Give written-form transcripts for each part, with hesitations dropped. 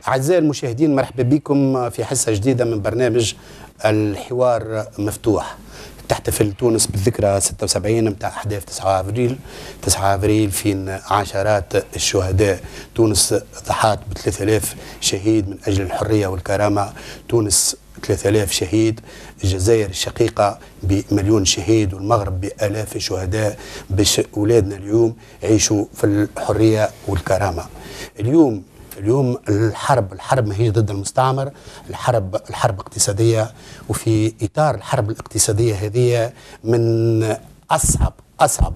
أعزائي المشاهدين، مرحبا بكم في حصة جديدة من برنامج الحوار مفتوح. تحتفل تونس بالذكرى 76 متاع أحداث 9 أبريل في عشرات الشهداء. تونس ضحت ب 3000 شهيد من أجل الحرية والكرامة. تونس 3000 شهيد، الجزائر الشقيقة بمليون شهيد، والمغرب بآلاف الشهداء، باش أولادنا اليوم يعيشوا في الحرية والكرامة. اليوم الحرب ما هي ضد المستعمر، الحرب اقتصادية، وفي إطار الحرب الاقتصادية هذه من أصعب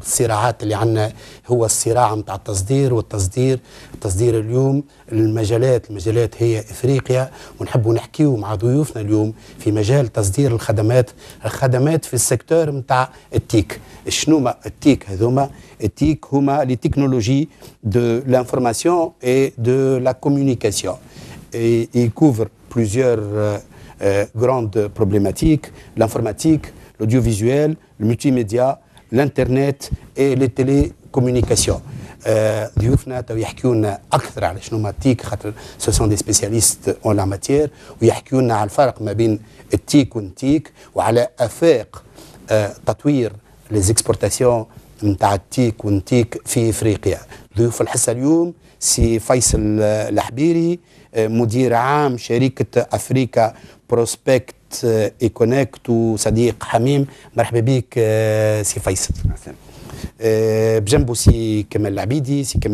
الصراعات اللي عندنا هو الصراع متاع التصدير والتصدير. التصدير اليوم المجالات هي إفريقيا، ونحب نحكيو مع ضيوفنا اليوم في مجال تصدير الخدمات في السيكتور متاع التيك. شنو التيك هذوما؟ التيك هما لي تكنولوجي de l'information et de la communication. Et il couvre plusieurs grandes problématiques: l'informatique, l'audiovisuel, le multimédia, l'internet et les télécommunications. ضيوفنا تو يحكيوا لنا اكثر على شنو ما التيك، خاطر سو سون دي سبيسياليست اون لا ماتيير، ويحكيوا لنا على الفرق ما بين التيك والنتيك، وعلى افاق تطوير لي زيكسبورتاسيون نتاع التيك والنتيك في افريقيا. ضيوف الحصه اليوم سي فيصل الحبيري، مدير عام شركه افريكا بروسبكت ايكونكت، وصديق حميم. مرحبا بك سي فيصل. بجنبه سي كمال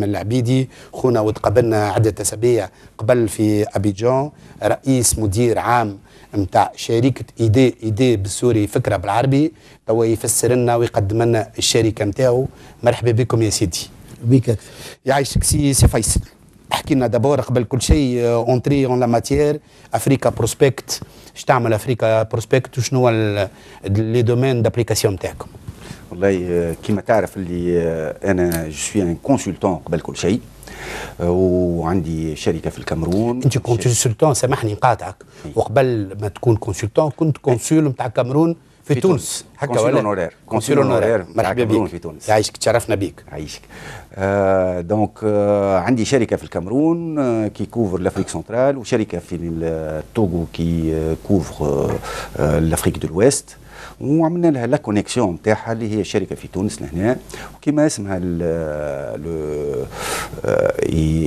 العبيدي خونا، وتقابلنا عدة أسابيع قبل في أبيجان، رئيس مدير عام متاع شركة إيدي بالسوري، فكرة بالعربي، توا يفسر لنا ويقدم لنا الشركة متاعو. مرحبا بكم يا سيدي. بك يعيشك سي فيصل. احكي لنا دابور قبل كل شيء اونتري اون لا ماتيير افريكا بروسبكت. اش تعمل افريكا بروسبكت وشنو هو لي دومين دابليكاسيون نتاعكم؟ والله كما تعرف اللي انا جو سوي ان كونسلتون قبل كل شيء، وعندي شركه في الكاميرون. انت كونسلتون، سامحني نقاطعك، وقبل ما تكون كونسلتون كنت كونسول نتاع الكاميرون في تونس، هكا ولا؟ كونسول اونورير مرحبا بك في تونس. يعيشك، تشرفنا بيك. يعيشك. دونك عندي شركه في الكاميرون كي كوفر لافريك سنترال، وشركه في التوغو كي كوفر لافريك دو الويست، وعملنا لها لا كونيكسيون نتاعها اللي هي شركه في تونس لهنا. وكما اسمها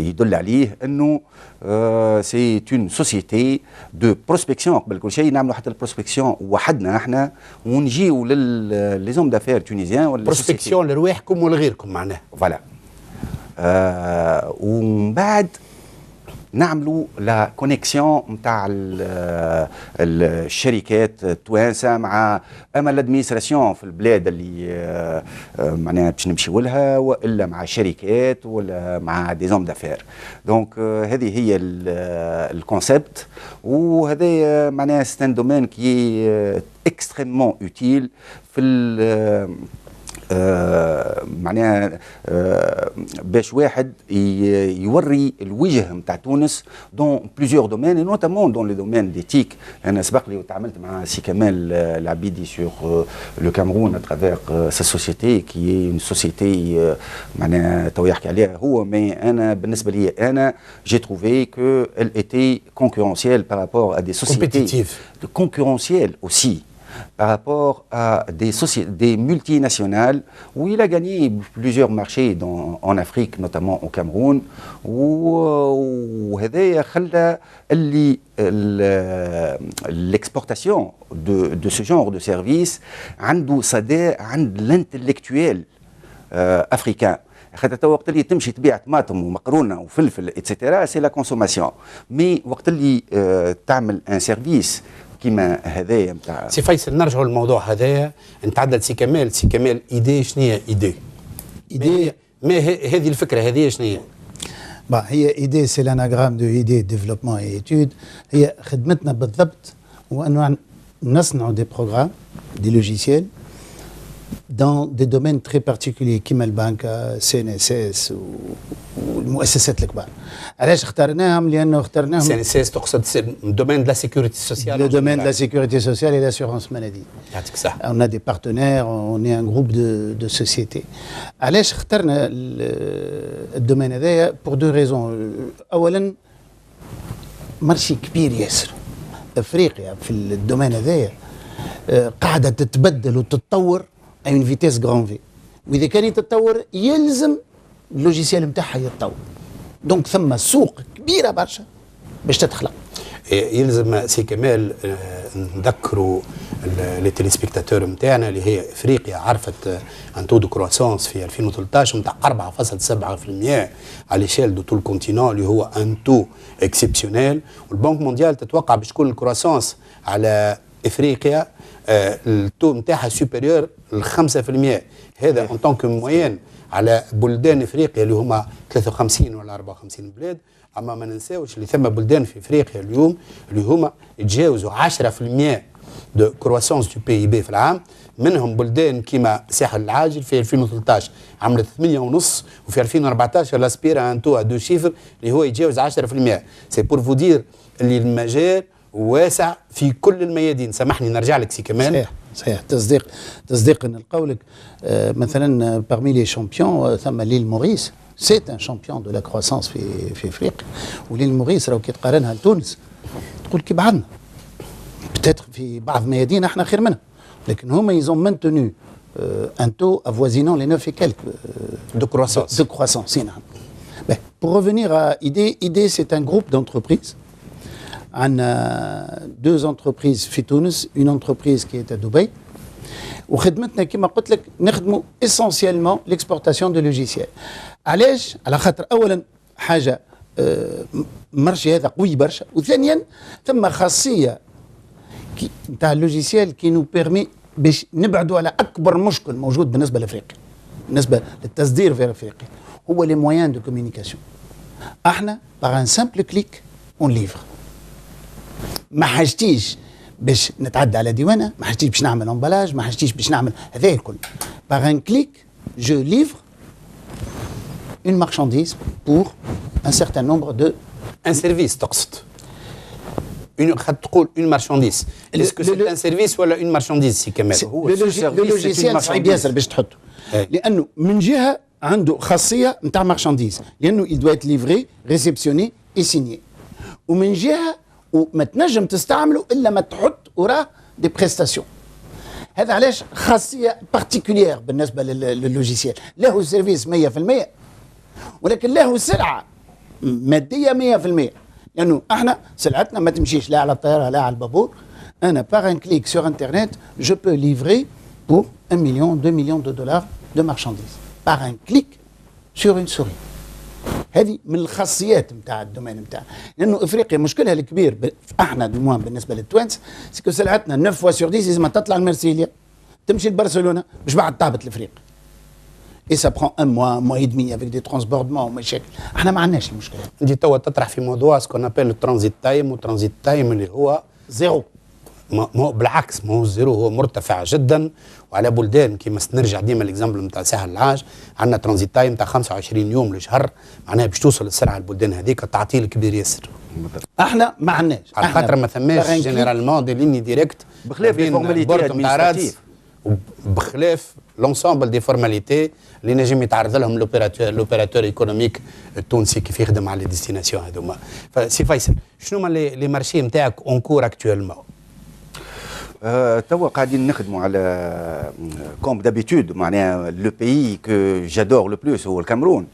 يدل عليه انه سي اون سوسيتي دو بروسبكسيون. قبل كل شيء نعملوا حتى البروسبكسيون وحدنا احنا، ونجيو لي زوم دافير تونيزيان ولا بروسبكسيون لرواحكم ولغيركم معناها. فوالا. ومن بعد نعملوا لا كونيكسيون نتاع الشركات التوانسه مع اما الادمينستراسيون في البلاد اللي معناها باش نمشيو لها، والا مع شركات ولا مع دي زوم دافير. دونك هذه هي الكونسيبت، وهذا معناها ستان دومين كي اكستريمون اوتيل في معناها باش واحد يوري الوجه نتاع تونس دون بليزيور دومين، نوتامون دون لي دومين ديتيك. انا سبق لي وتعاملت مع سي كمال العبيدي سور لو كاميرون اترافير سا سوسيتي كي هي اون سوسيتي معناها تو يحكي عليها هو. مي انا بالنسبه لي انا جي تروفي كو ال ايتي كونكورونسيال بارابور ا دي سوسيتي كونكورونسيال اوسي par rapport à des multinationales où il a gagné plusieurs marchés en Afrique, notamment au Cameroun, وهذا خلى اللي l'exportation de ce genre de service عنده صدى عند l'intellectuel africain. خاطر تو وقت اللي تمشي تبيع طماطم ومقرونه وفلفل اتسيتيرا سي لا كونسوماسيون، مي وقت اللي تعمل ان سيرفيس كيما هذايا نتاع سي فيصل. نرجعوا للموضوع هذايا، نتعدل سي كمال ايدي. شنو هي ايدي؟ ما هذه الفكره هذه شنو هي؟ هي ايدي سي لاناغرام دو ايدي ديفلوبمون اي ايتود. هي خدمتنا بالضبط هو انه نصنعوا دي بروغرام دي لوجيسيال dans des domaines très particuliers كيما البنكة CNSS والمؤسسات الكبار. علاش اخترناهم؟ لأنه اخترناهم CNSS تقصد الدومين de la sécurité sociale. Le domaine de la sécurité sociale et l'assurance maladie. يعطيك الصحة. On a des partenaires, on est un groupe de sociétés. علاش اخترنا الدومين هذايا؟ pour deux raisons. أولا مارشي كبير ياسر. افريقيا في الدومين هذايا قاعده تتبدل وتتطور اي فيتيس غران في، واذا كان يتطور يلزم اللوجيسيال نتاعها يتطور. دونك ثم سوق كبيره برشا باش تتخلق. يلزم سي كمال نذكروا لي تيليسبيكتاتور نتاعنا اللي هي افريقيا عرفت ان تو دو كرواسونس في 2013 نتاع 4.7% على ليشيل دو تو الكونتينون اللي هو ان تو اكسبسيونيل، والبنك مونديال تتوقع باش تكون الكرواسونس على افريقيا التو نتاعها سوبيريور ل 5%. هذا ان طونك موين على بلدان افريقيا اللي هما 53 ولا 54 بلاد. اما ما ننساوش اللي ثم بلدان في افريقيا اليوم اللي هما يتجاوزوا 10% دو كرواسونس دو بي بي في العام، منهم بلدان كيما الساحل العاجل في 2013 عملت 8.5، وفي 2014 لاسبيرا ان تو دو شيفر اللي هو يتجاوز 10%. سي بور فو دير اللي المجال واسع في كل الميادين. سامحني نرجع لك سي كمان. صحيح صحيح، تصديق ان قولك. مثلا parmi les champions ثم ليل موريس، سيت ان شامبيون دو لا كرواسونس في افريقيا. وليل موريس راهو كي تقارنها لتونس تقول كي بعدنا بتاتر في بعض الميادين احنا خير منها، لكن هما يزون مانتونو ان تو افوازينون لي 9 et quelques de croissance. De croissance, نعم. Pour revenir à IDE, c'est un groupe d'entreprises. On a 2 entreprises في تونس, une entreprise qui est à Dubaï. وخدمتنا كما قلت لك نخدموا essentiellement l'exportation de logiciels. علاش؟ على خاطر اولا حاجه مرشي هذا قوي برشا، وثانيا ثم خاصيه نتاع اللوجيسيال كي نو بيرمي باش نبعدوا على اكبر مشكل موجود بالنسبه لافريقيا، بالنسبه للتصدير في افريقيا، هو لي مويان دو كوميونيكاسيون. احنا باغ ان سامبل كليك اون ليفر. ما حاجتيش باش نتعدى على ديوانه، ما حاجتيش باش نعمل امبلاج، ما حاجتيش باش نعمل هذا الكل. باغ ان كليك جو ليفر une marchandise pour un certain nombre de... Un service تقصد. تقول une marchandise. Est-ce que c'est un service ولا une marchandise سي كمال؟ هو اللوجيسيال صعيب ياسر باش تحطه. لأنه من جهة عنده خاصية نتاع مارشانديز، لأنه il doit être livré, réceptionné et signé. ومن جهة وما تنجم تستعمله إلا ما تحط وراه دي بريستاسيون. هذا علاش خاصية بارتيكولير بالنسبة لللوجيسيال. له سيرفيس 100%، ولكن له سلعة مادية 100%. لأنه احنا سلعتنا ما تمشيش لا على الطيارة لا على البابور. أنا par un clic sur Internet je peux livrer pour 1 million, 2 millions de dollars de marchandises. Par un clic sur une souris. هذه من الخاصيات نتاع الدومين نتاعنا. لأنه إفريقيا مشكلها الكبير احنا دوموان بالنسبة للتوانس سكو سلعتنا 9 fois sur 10 لازم تطلع المرسيليا تمشي لبرشلونة باش بعد تهبط لإفريقيا. Et ça prend un mois et demi avec des transbordements ومشاكل. احنا ما عندناش المشكله. انت توا تطرح في موضوع سكون ابل الترانزيت تايم، والترانزيت تايم اللي هو زيرو. ما هو بالعكس، ما هو زيرو، هو مرتفع جدا. وعلى بلدان كيما نرجع ديما الاكزامبل نتاع ساحل العاج عندنا ترانزيت تايم تاع 25 يوم لشهر، معناها باش توصل السرعه البلدان هذيك تعطيل كبير ياسر. احنا ما عندناش، على خاطر ما ثماش جينيرالمون دي ليني ديريكت بخلاف الفورماليتي ادمينستراتيف، بخلاف لونسومبل دي فورماليتي اللي نجم يتعرض لهم لوبيراتور ايكونوميك التونسي كيف يخدم على الديستيناسيون هذوما. فسي فيصل، شنو هما لي مارشي نتاعك اونكور اكتويلمون؟ توا قاعدين نخدموا على كوم دابيتود، معناها لو بيي كو جادور لو بلوس هو الكامرون.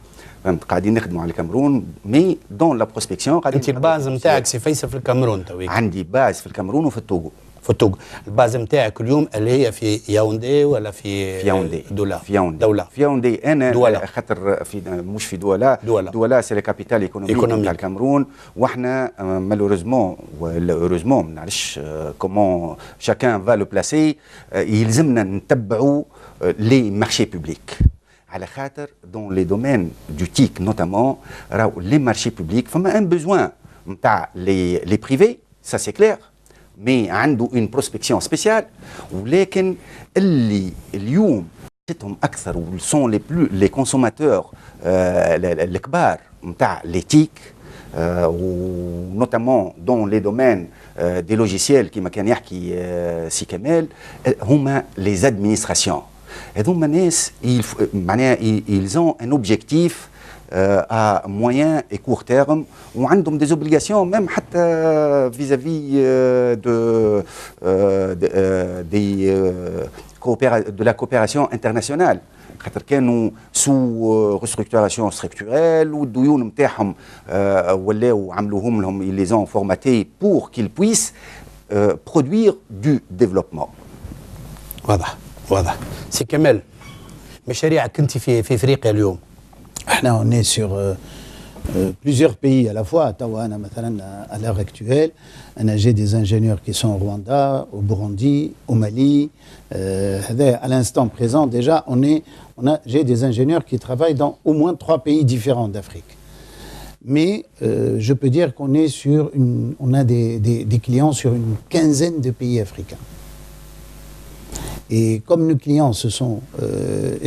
فهمت؟ قاعدين نخدموا على الكامرون مي دون لا بروسبكسيون. انت الباز نتاعك سي فيصل في الكامرون تويك؟ عندي باز في الكامرون وفي التوغو. في التوغو. الباز نتاعك اليوم اللي هي في ياوندي ولا في ياوندي؟ دولا. في ياوندي. دولة. في ياوندي انا دولة. خاطر في مش في دولا سي لا كابيتال ايكونوميك تاع الكامرون، واحنا مالوريزمون ولا اوروزمون ما نعرفش كومون شاكان فا لو بلاسي، يلزمنا نتبعوا لي مارشي بوبليك. على خاطر دون لي دومين دو تيك نوتامون راهو لي مارشي بوبليك فما ان بوزوان نتاع لي بريفي، سا سي كلير، مي عنده اون بروسبكسيون سبيسيال. ولكن اللي اليوم تهم اكثر وسون لي بلو لي كونسوماتور الكبار نتاع ليتيك ونوتامون دون لي دومين دي لوجيسيال كيما كان يحكي سي كمال، هما لي زادمينستراسيون. هذوما ناس معناها ils ont un objectif à moyen et court terme وعندهم des obligations même حتى vis-à-vis de la coopération internationale. خاطر كانوا سو ريستركتوراسيون ستركتورال والديون نتاعهم ولاو عملوهم لهم ils les ont formatés pour qu'ils puissent produire du développement. واضح سي كمال مشاريعك انت في افريقيا اليوم. احنا on est sur plusieurs pays à la fois. توا انا مثلا à l'heure actuelle j'ai des ingénieurs qui sont au Rwanda, au Burundi, au Mali. À l'instant présent déjà j'ai des ingénieurs qui travaillent dans au moins 3 pays différents d'Afrique. Mais je peux dire qu'on est on a des clients sur une quinzaine de pays africains. Et comme nos clients ce sont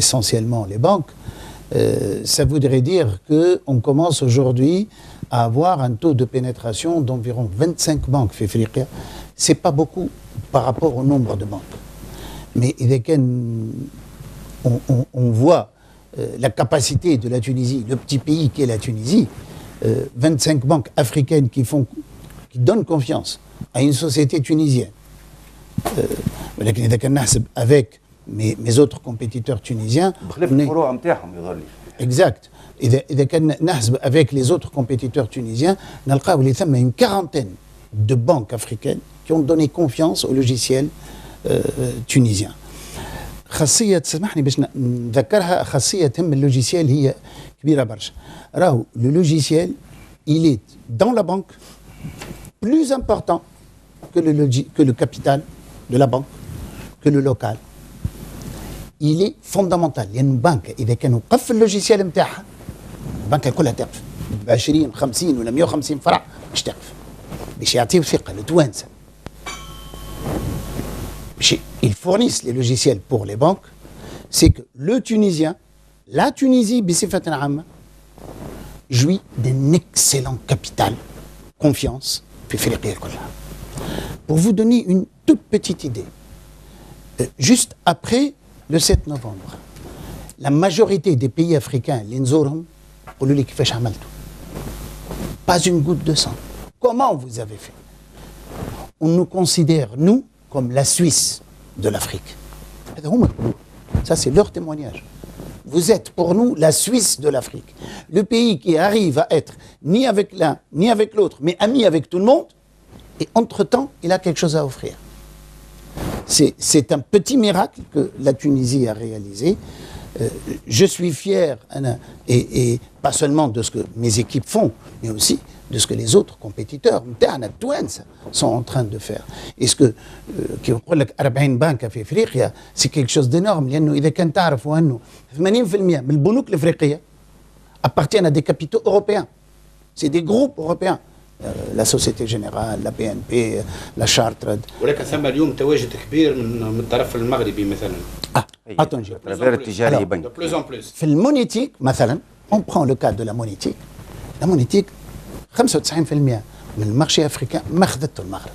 essentiellement les banques, ça voudrait dire qu'on commence aujourd'hui à avoir un taux de pénétration d'environ 25 banques في افريقيا. C'est pas beaucoup par rapport au nombre de banques. Mais on voit la capacité de la Tunisie, le petit pays qu'est la Tunisie, 25 banques africaines qui donnent confiance à une société tunisienne. Avec mes autres compétiteurs tunisiens. Exact. Avec les autres compétiteurs tunisiens, il y a une quarantaine de banques africaines qui ont donné confiance au logiciel tunisien. خاصية تسمحني باش نذكرها خاصية تهم اللوجيسيال هي كبيرة برشا. راهو le logiciel il est dans la banque plus important que le capital de la banque, que le local. Il est fondamental. لأن البنك إذا كان وقف اللوجيسيال نتاعها البنك كلها تقف ب 20 50 ولا 150 فرع باش تقف باش يعطيو ثقة للتوانسة. Ils fournissent les logiciels pour les banques, c'est que le Tunisien, la Tunisie, بصفة عامة, jouit d'un excellent capital, confiance, في إفريقيا كلها. Pour vous donner une toute petite idée, juste après le 7 novembre, la majorité des pays africains, اللي نزورهم, يقولوا لي كيفاش عملتوا. Pas une goutte de sang. Comment vous avez fait? On nous considère, nous, comme la Suisse de l'Afrique. Ça, c'est leur témoignage. Vous êtes pour nous la Suisse de l'Afrique. Le pays qui arrive à être ni avec l'un, ni avec l'autre, mais ami avec tout le monde, et entre-temps, il a quelque chose à offrir. C'est un petit miracle que la Tunisie a réalisé. Je suis fier, et pas seulement de ce que mes équipes font, mais aussi de ce que les autres compétiteurs sont en train de faire. Est-ce que كي نقول لك 40 بنكة في افريقيا c'est quelque chose d'énorme لانه اذا كان تعرفوا انه 80% من البنوك الافريقية appartiennent à des capitaux européens. C'est des groupes européens. La Société Générale, la BNP, la Chartered. ولكن ثم اليوم تواجد كبير من الطرف المغربي مثلا. Attends, de plus en plus. في المونيتيك مثلا, on prend le cas de la monétique. La monétique 95% من المارشي افريكان ما خذته المغرب.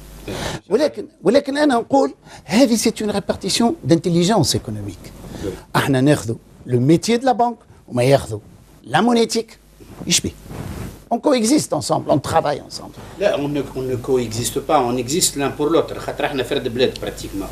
ولكن انا نقول هذه c'est une répartition d'intelligence économique. احنا ناخذوا le métier de la banque وما ياخذوا la monétique يشبه. On coexiste ensemble, on travaille ensemble. Là, on ne coexiste pas, on existe l'un pour l'autre. خاطر احنا فرد بلاد pratiquement.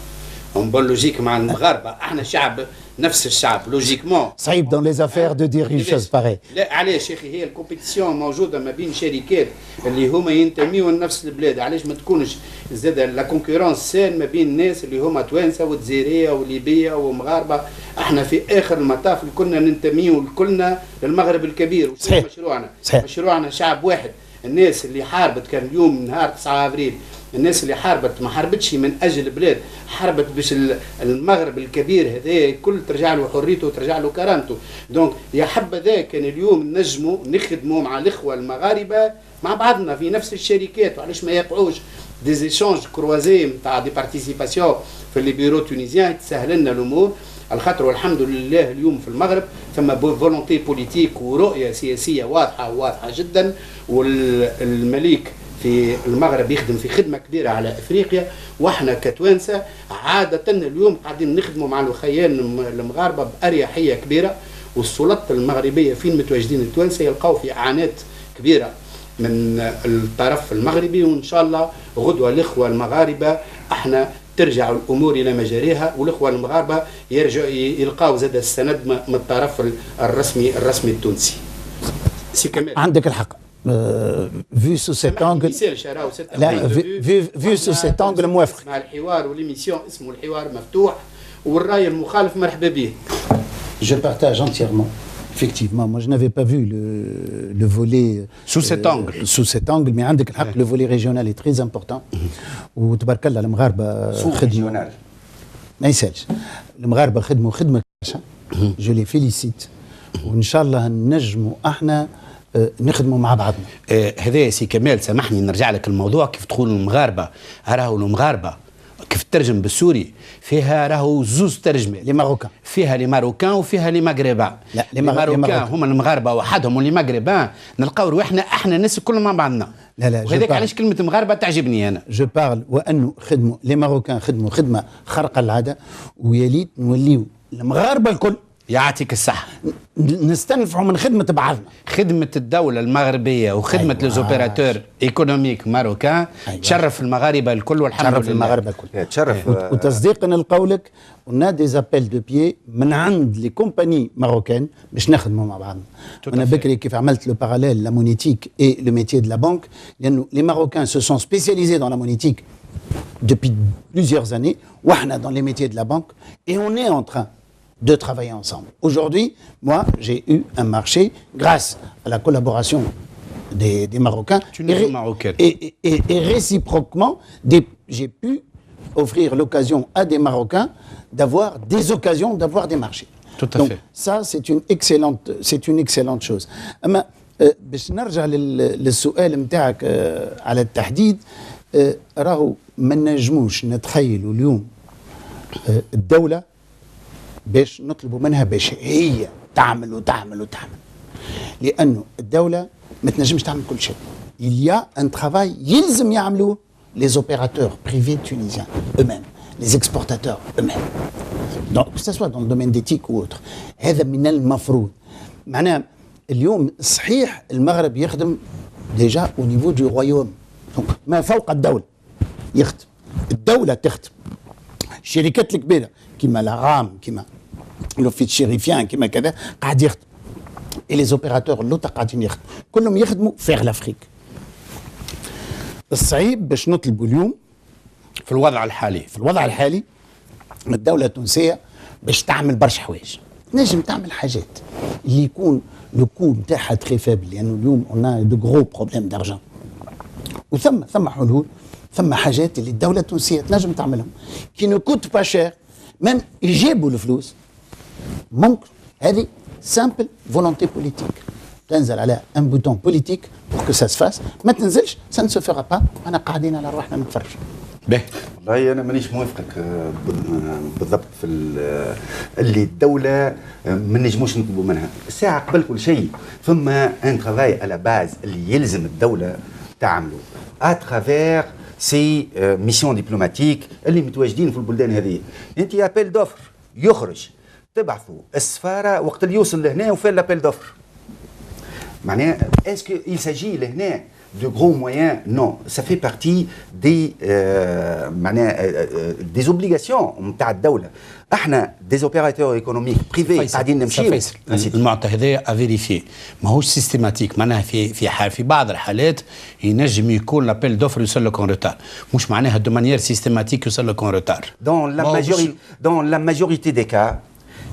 En bonne logique مع المغاربة احنا شعب نفس الشعب لوجيكمون. صعيب dans les affaires de dire une chose pareille. لا علاش يا اخي هي الكومبيتيسيون موجودة ما بين شركات اللي هما ينتميوا لنفس البلاد. علاش ما تكونش زاد لا كونكورونس سان ما بين الناس اللي هما توانسة وجزائرية وليبية ومغاربة. احنا في اخر المطاف كنا ننتميوا كلنا للمغرب الكبير. صحيح. مشروعنا شعب واحد. الناس اللي حاربت كان اليوم نهار 9 افريل الناس اللي حاربت ما حاربتش من اجل البلاد، حاربت باش المغرب الكبير هذا كل ترجع له حريته وترجع له كرامته. دونك يا حبذا كان اليوم نجموا نخدموا مع الاخوه المغاربه مع بعضنا في نفس الشركات، وعلاش ما يقعوش دي زيشانج كروازي نتاع دي بارتيسيباسيون في لي بيرو تونيزيان تسهل لنا الامور. الخطر والحمد لله اليوم في المغرب ثم فولونتي بوليتيك ورؤيه سياسيه واضحه جدا، والملك في المغرب يخدم في خدمه كبيره على افريقيا، واحنا كتوانسه عاده اليوم قاعدين نخدموا مع الخيان المغاربه باريحيه كبيره، والسلطة المغربية فين متواجدين التوانسة يلقاو في إعانات كبيرة من الطرف المغربي، وإن شاء الله غدوة الإخوة المغاربة احنا ترجع الأمور إلى مجاريها، والإخوة المغاربة يرجعوا يلقاو زاد السند من الطرف الرسمي التونسي. سي كمال عندك الحق. vu sous cet angle لا vu sous cet angle موافق مع الحوار والإميسيون اسمه الحوار مفتوح، والرأي المخالف مرحبا به. Je partage entièrement. Effectivement, moi je n'avais pas vu le volet sous cet angle. Sous cet angle, mais عندك الحق le volet régional est très important. وتبارك الله المغاربة خدموا ما يسالش. المغاربة خدموا خدمة كاشة. Je les félicite. وإن شاء الله نجموا احنا نخدموا مع بعضنا. هذا سي كمال سامحني نرجع لك الموضوع. كيف تقول المغاربة راهو المغاربة كيف ترجم بالسوري فيها راهو زوز ترجمة. لي ماروكان فيها لي ماروكان وفيها لي مغربان. لا لي ماروكان هما المغاربة وحدهم، واللي مغربان نلقاو روحنا احنا الناس كلهم مع بعضنا. لا وهذاك علاش كلمة مغاربة تعجبني أنا. جو بارل وأنه خدموا لي ماروكان خدموا خدمة خارقة العادة، ويليت نوليو المغاربة الكل يعطيك الصحة نستنفعوا من خدمة بعضنا. خدمة الدولة المغربية وخدمة ليزوبيراتور ايكونوميك ماروكان تشرف المغاربة الكل والحمد لله. تشرف المغاربة الكل. تشرف. وتصديقا لقولك ونا دي زابيل دو بيي من عند لي كومباني ماروكان باش نخدموا مع بعضنا. انا بكري كيف عملت لو باراليل لا مونيتيك اي لو ميتيي دو لا بانك، لانه لي ماروكان سو سون سبيسياليزي دون لا مونيتيك depuis plusieurs années, وحنا dans les métiers de la banque, et on est en train de travailler ensemble. Aujourd'hui, moi, j'ai eu un marché grâce à la collaboration des Marocains. Et réciproquement, j'ai pu offrir l'occasion à des Marocains d'avoir des occasions, d'avoir des marchés. Tout à Donc, fait. Ça, c'est une excellente chose. أما باش نرجع للسؤال متاعك على التحديد، راهو ما نجموش نتخيلوا اليوم الدولة باش نطلبوا منها باش هي تعمل وتعمل وتعمل، لأنه الدولة ما تنجمش تعمل كل شيء. Il y a un travail يلزم يعملوه les opérateurs privés tunisiens eux-mêmes, les exportateurs eux-mêmes. Donc que ce soit dans le domaine d'éthique ou autre. هذا من المفروض. معناها اليوم صحيح المغرب يخدم déjà au niveau du royaume. Donc ما فوق الدولة يخدم. الدولة تخدم. الشركات الكبيرة كما لاغام كما لوفيت شيريفيان كما كذا قاعد يخدم. et les opérateurs اللوطة قاعدين يخدموا. كلهم يخدموا vers l'Afrique. الصعيب باش نطلبوا اليوم في الوضع الحالي من الدولة التونسية باش تعمل برشا حوايج. نجم تعمل حاجات اللي يكون لو كو نتاعها تري فابل، لأنه اليوم on a de gros problèmes d'argent. وثم حلول، ثم حاجات اللي الدولة التونسية تنجم تعملهم كي نو كوت با شير، ميم يجيبوا الفلوس. ممكن هذه سامبل فولونتي بوليتيك، تنزل على ان بوتون بوليتيك بور كو سا سفاس، ما تنزلش سا نسو فيغا با، انا قاعدين على رواحنا نتفرجوا. والله انا مانيش موافقك بالضبط في اللي الدوله ما نجموش نطلبوا منها. الساعه قبل كل شيء فما ان ترافاي على باز اللي يلزم الدوله تعمله اترافير سي ميسيون دبلوماتيك اللي متواجدين في البلدان هذه. انت ابيل دوفر يخرج تبعثوا السفاره وقت اللي يوصل لهنا وفين لابيل دوفر. معناها اسكو il s'agit لهنا de gros moyens? Non, ça fait partie des obligations نتاع الدولة. احنا des opérateurs économiques privés قاعدين نمشيو. المعطى هذا افيريفي ماهوش سيستيماتيك، معناها في بعض الحالات ينجم يكون لابيل دوفر يوصل لك اون روتار، مش معناها دو مانيير سيستيماتيك يوصل لك اون روتار. Dans la majorité des cas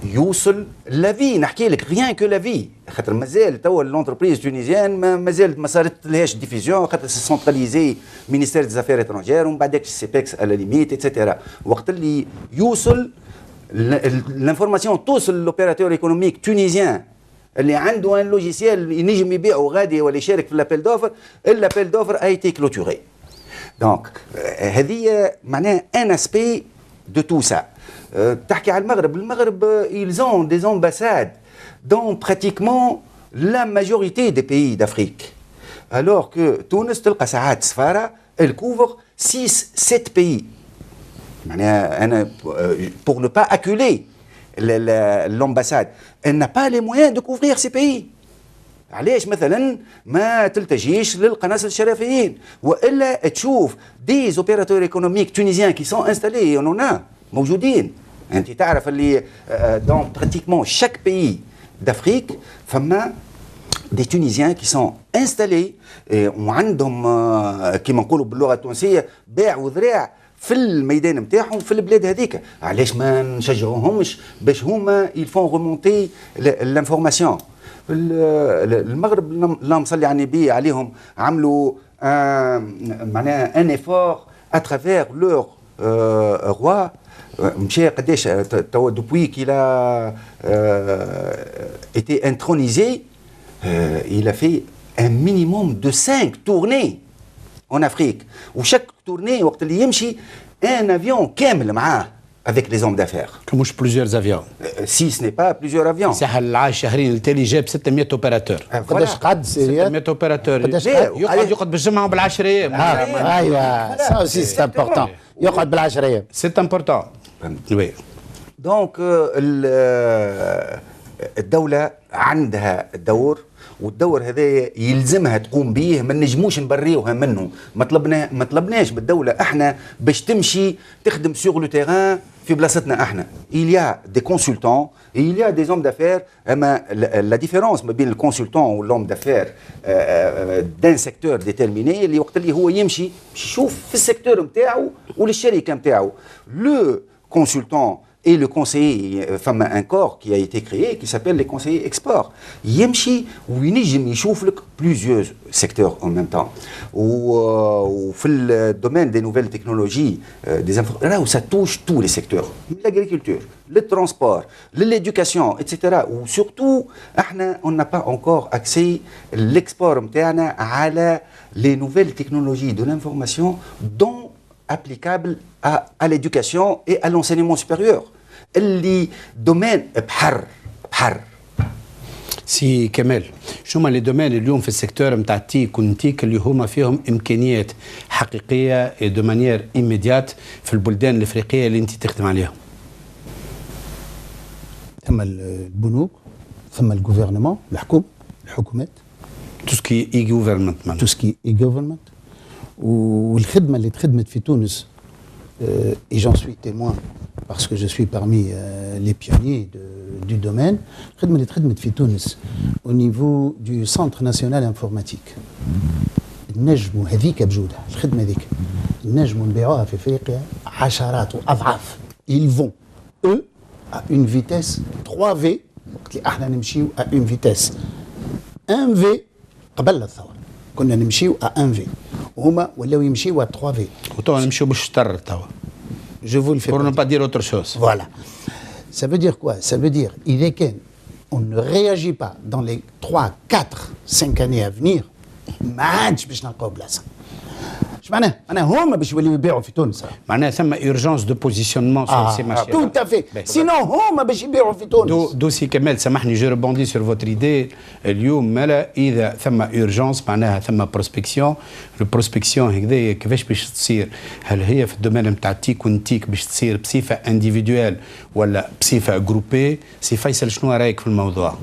يوصل لافي. نحكي لك ريان كو لافي، خاطر مازال توا لونتربريز تونيزيان مازال ما صارت لهاش ديفيزيون، خاطر سي سونتراليزي مينيستير دي زافير اترونجير ومن بعدك سي بيكس على ليميت اتسيتيرا. وقت اللي يوصل الانفورماسيون توصل لوبيراتور ايكونوميك تونيزيان اللي عنده ان لوجيسيال ينجم يبيعه غادي ولا يشارك في لابيل دوفر، اللابيل دوفر اي تي كلوتوري. دونك هذه معناها ان اسبي دو تو سا. تحكي على المغرب ils ont des ambassades dans pratiquement la majorité des pays d'Afrique, alors que Tunis تلقى ساعات سفارة elle couvre 6-7 pays. معناها أنا pour ne pas acculer l'ambassade, elle n'a pas les moyens de couvrir ces pays. علاش مثلا ما تلتجيش للقناصل الشرفيين والا تشوف دي اوبيراتور ايكونوميك تونيزيان كي سون انستالي اون موجودين. انت تعرف اللي دون براتيكمون شاك بيي d'Afrique فما دي تونيزيان كي سون انستالي وعندهم كيما نقولوا باللغه التونسيه باع وذراع في الميدان نتاعهم في البلاد هذيك. علاش ما نشجعوهمش باش هما يفون ريمونتي لانفورماسيون. المغرب اللهم صل على النبي عليهم عملوا معناها ان ايفور اترافير لور روا مشى قداش توا دوبوي كيل été intronisé il a fait un minimum de 5 tournées en Afrique وشاك tournée وقت اللي يمشي un avion كامل معاه avec les hommes d'affaires. Comme plusieurs avions. Si ce n'est pas plusieurs avions. ساحة العام الشهرين التالي جاب 600 اوبيراتور. قداش قعد سيريا؟ 600 اوبيراتور. قداش يقعد بالجمعة وبالعشر ايام. ايوه سا اوسي سي امبورتون يقعد بالعشر ايام. سي امبورتون. وي. دونك الدولة عندها دور والدور هذا يلزمها تقوم به، ما نجموش نبريوها منه. ما طلبناش بالدولة احنا باش تمشي تخدم سور لو تيران في بلاصتنا احنا. il y a des consultants et il y a des hommes d'affaires. اما la différence ما بين الكونسلتون والhomme d'affaires d'un secteur déterminé اللي وقت اللي هو يمشي يشوف في السيكتور نتاعو وللشركة نتاعو. le consultant et le conseiller, enfin un corps qui a été créé qui s'appelle les conseillers export. يمشي وينجم يشوف لك plusieurs secteurs en même temps. وفي le domaine des nouvelles technologies, des là où ça touche tous les secteurs, l'agriculture, le transport, l'éducation, etc. Ou surtout, on n'a pas encore accès l'export نتاعنا على les nouvelles technologies de l'information dont applicables à l'éducation et à l'enseignement supérieur. اللي دومين بحر. سي كمال، شو هما لي دومين اليوم في السيكتور نتاع التيك والنتيك اللي هما فيهم امكانيات حقيقيه دو مانيير ايميديات في البلدان الافريقيه اللي انت تخدم عليهم؟ ثم البنوك، ثم الجوفرنمون، الحكومات. توسكي اي جوفرمنت. توسكي اي جوفرمنت. والخدمه اللي تخدمت في تونس et j'en suis témoin parce que je suis parmi les pionniers du domaine. الخدمة اللي تخدمت في تونس au niveau du Centre national informatique. نجموا هذيك بجودها، الخدمة هذيك نجموا نبيعوها في افريقيا عشرات واضعاف. Ils vont eux à une vitesse 3V وقت اللي احنا نمشيو à une vitesse 1V قبل الثورة. كنا نمشيو à 1V وهما ولاو يمشيو à 3V. وتوا نمشيو بالشطر توا. Je vous le fais. Pour ne pas dire autre chose. Voilà. Ça veut dire quoi? Ça veut dire إذا كان on ne réagit pas dans les 3, 4, 5 années à venir ما عادش باش نلقاو بلاصة. اش معناه؟ هما باش يوليو يبيعوا في تونس. معناها ثم urgence de positionnement sur ces marchés. Tout à fait. Sinon هما باش يبيعوا في تونس. دوسي كمال سامحني جو ريبوندي سور فوتر ايدي اليوم مالا اذا ثم urgence معناها ثم بروسبكسيون. البروسبكسيون هكذايا كيفاش باش تصير؟ هل هي في الدومين نتاع التيك والنتيك باش تصير بصفه انديفيدوال ولا بصفه جروبي؟ سي فيصل شنو رايك في الموضوع؟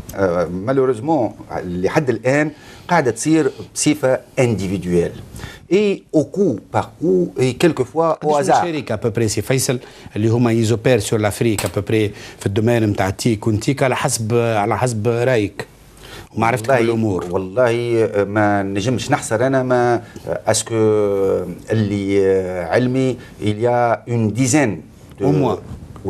مالوريزمون لحد الان قاعده تصير بصفه انديفيدوال. et au coup par coup et quelquefois au hasard. شركة à peu près سي فيصل اللي هما يزوبير سور لافريك à peu près في الدومين نتاع التيك والنتيك على حسب رايك ومعرفتك بالامور. والله ما نجمش نحصر انا ما اسكو اللي علمي il y a une dizaine au moins.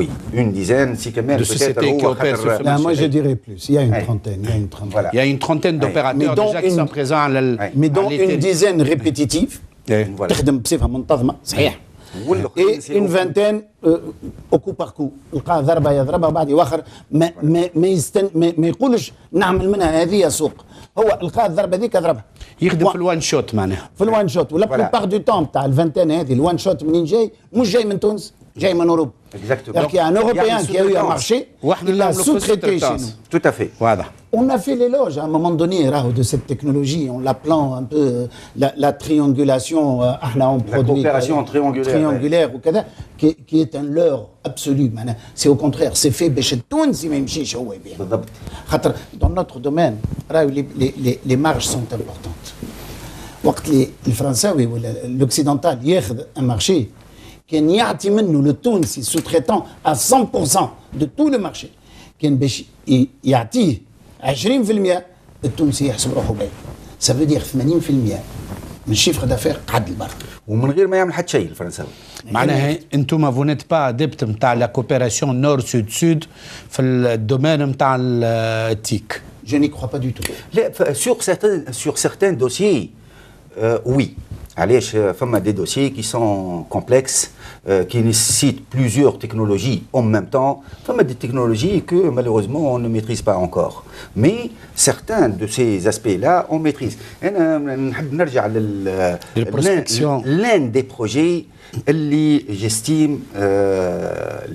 Oui, une dizaine, si quand même. De sociétés qui opèrent sur ce marché. Moi, je dirais plus. Il y a une trentaine. Voilà. Il y a une trentaine d'opérateurs déjà qui sont présents à mais dont une dizaine répétitive. تخدم بصفة منتظمة صحيح. Et une vingtaine au coup par coup. القى ضربة يضربها وبعد يوخر ما يقولش نعمل منها هذه سوق. هو القى الضربة ذيك ضربها. يخدم في الوان شوت معناها. في الوان شوت ولا بلوبار دو تون تاع الفانتين هذه الوان شوت منين جاي؟ مش جاي من تونس. جاي من اوروبا. Exactement. Donc il y a un Européen qui a eu un marché, il l'a sous-traité chez nous. Tout à fait. واضح. On a fait l'éloge à un moment donné de cette technologie en l'appelant un peu la triangulation, la coopération triangulaire qui est un leurre absolu. C'est au contraire, c'est fait dans notre domaine, les marges sont importantes. L'occidental ياخذ un marché كان يعطي منه للتونسي sous-traitant à 100% de tout le marché كان باش يعطيه 20% التونسي يحسب روحه باهي. Ça veut dire 80% من الشيفر دافير قعد البر ومن غير ما يعمل حتى شيء الفرنساوي. معناها انتم فو نيت با اديبت نتاع لا كوبيراسيون نور سود سود في الدومين نتاع التيك. Je n'y crois pas du tout. Sur certains dossiers, oui. علاش فما des dossiers qui sont complexes, qui nécessitent plusieurs technologies en même temps. فما des technologies que malheureusement on ne maîtrise pas encore. Mais certains de ces aspects-là on maîtrise. أنا نحب نرجع l'un des projets اللي j'estime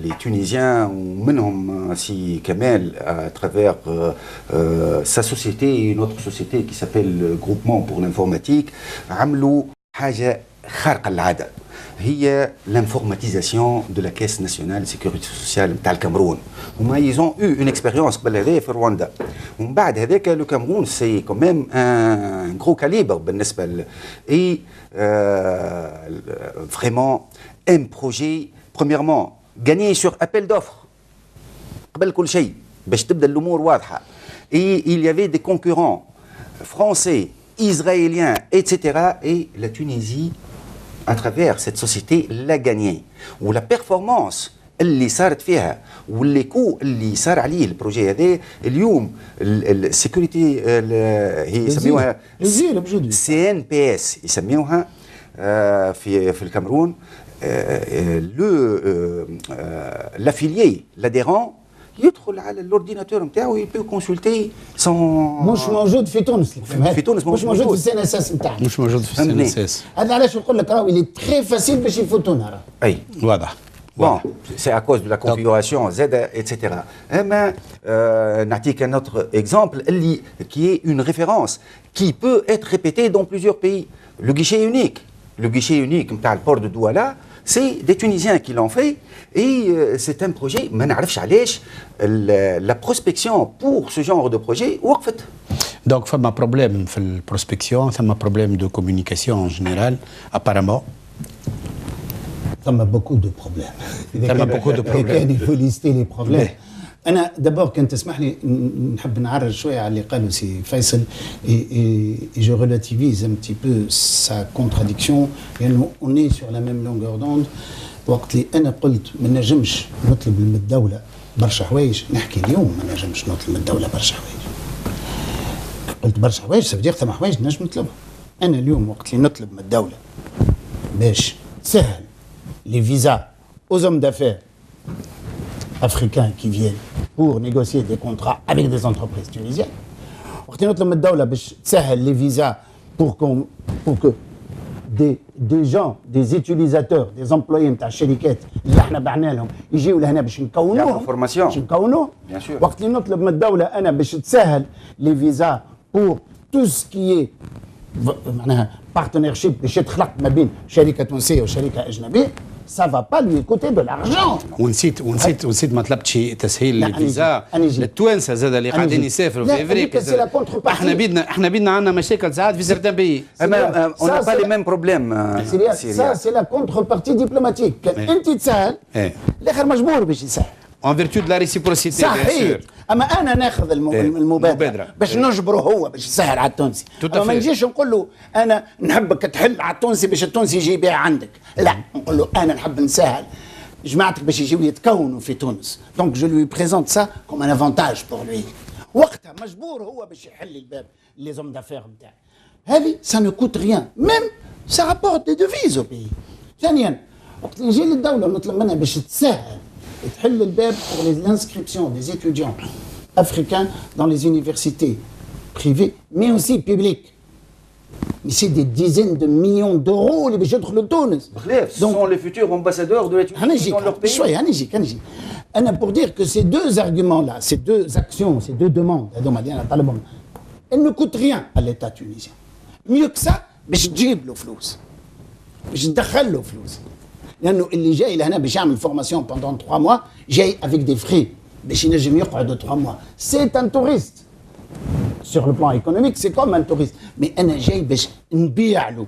les Tunisiens ومنهم سي كمال à travers sa société et une autre société qui s'appelle Groupement pour l'informatique عملوا حاجة خارقة للعادة هي l'informatisation de la Caisse nationale de sécurité sociale نتاع الكامرون. هما ils ont eu une expérience قبل هذايا في رواندا ومن بعد هذاك لو كامرون سي quand même un gros calibre بالنسبة et vraiment un projet premièrement gagné sur appel d'offres قبل كل شيء باش تبدا الأمور واضحة et il y avait des concurrents français israéliens, etc. Et la Tunisie, à travers cette société, l'a gagné. Ou la performance اللي صارت فيها واللي كو اللي صار عليه البروجي هذا اليوم السيكوريتي هي يسميوها CNPS يسميوها في الكاميرون l'affilié, l'adhérent يدخل على الاورديناتور نتاعو يبي كونسلتي سون مش موجود في تونس. في تونس مش موجود في السي ان اس اس نتاعنا. مش موجود في السي ان اس اس. هذا علاش نقول لك راهو اللي تري فاسيل باش يفوتونا راه. اي واضح. Bon, c'est à cause de la configuration Z, etc. Mais نعطيك un autre exemple qui est une référence qui peut être répétée dans plusieurs pays. Le guichet unique. Le guichet unique نتاع البور دو دوالا c'est des Tunisiens qui l'ont fait et c'est un projet ما نعرفش علاش la prospection pour ce genre de projet وقفت. Donc فما problème في البروسبكسيون ثم problème de communication en général apparemment. ثما beaucoup de problèmes. ثما beaucoup de problèmes. Il faut lister les problèmes. أنا دابور كنت تسمح لي نحب نعرج شوية على اللي قالوا سي فيصل et je relativise un petit peu sa contradiction لأنه on est sur la même longueur d'onde. وقت اللي أنا قلت ما نجمش نطلب من الدولة برشا حوايج نحكي اليوم ما نجمش نطلب من الدولة برشا حوايج. قلت برشا حوايج سبدير ثما حوايج نجم نطلبها. أنا اليوم وقت اللي نطلب من الدولة باش تسهل les visas aux hommes d'affaires africains qui viennent pour négocier des contrats avec des entreprises tunisiennes. وقت نطلب من الدولة باش تسهل les visas pour que des gens, des utilisateurs, des employés نتاع الشركات اللي احنا بعنا لهم يجيوا لهنا باش نكونوهم. باش نكونوهم. وقت اللي نطلب من الدولة أنا باش تسهل les visas pour tout ce qui est معناها partenariat باش يتخلق ما بين شركة تونسية وشركة أجنبية. Ça va pas lui coûter de l'argent. ونسيت ما طلبتش تسهيل الفيزا للتوانسه زاد اللي قاعدين يسافروا في افريقيا. احنا بيدنا عندنا مشاكل ساعات في سيرتان بيي. On n'a pas les mêmes problèmes. Ça c'est la contrepartie diplomatique. انت تسهل الاخر مجبور باش يسهل. En vertu de la réciprocité. صحيح. اما انا ناخذ المبادره باش نجبره هو باش يسهل على التونسي. اما ما نجيش نقول له انا نحبك تحل على التونسي باش التونسي يجي يبيع عندك. لا نقول له انا نحب نسهل جماعتك باش يجيو يتكونوا في تونس. دونك جو لوي بريزونت سا كوم ان افونتاج بور لوي. وقتها مجبور هو باش يحل الباب لي زوم دافير نتاعي. هذه سا نو كوت ريان ميم سا رابورت دي دوفيز او بيي. ثانيا وقت نجي للدوله ونطلب منها باش تسهل تحل الباب pour l'inscription des étudiants africains dans les universités privées, mais aussi publiques. Mais c'est des dizaines de millions d'euros اللي باش يدخلوا لتونس. Ce sont les futurs ambassadeurs de la Tunisie dans leur pays. شوية هنجيك pour dire que ces deux arguments-là, ces deux actions, ces deux demandes, elles ne coûtent rien à l'État tunisien. Mieux que ça, باش تجيب له فلوس. باش تدخل له فلوس. لأنه اللي جاي لهنا باش يعمل formation pendant 3 mois, جاي avec des frais. باش ينجم يقعد 3 mois. C'est un touriste. Sur le plan économique, c'est comme un touriste. Mais أنا جاي باش نبيع له.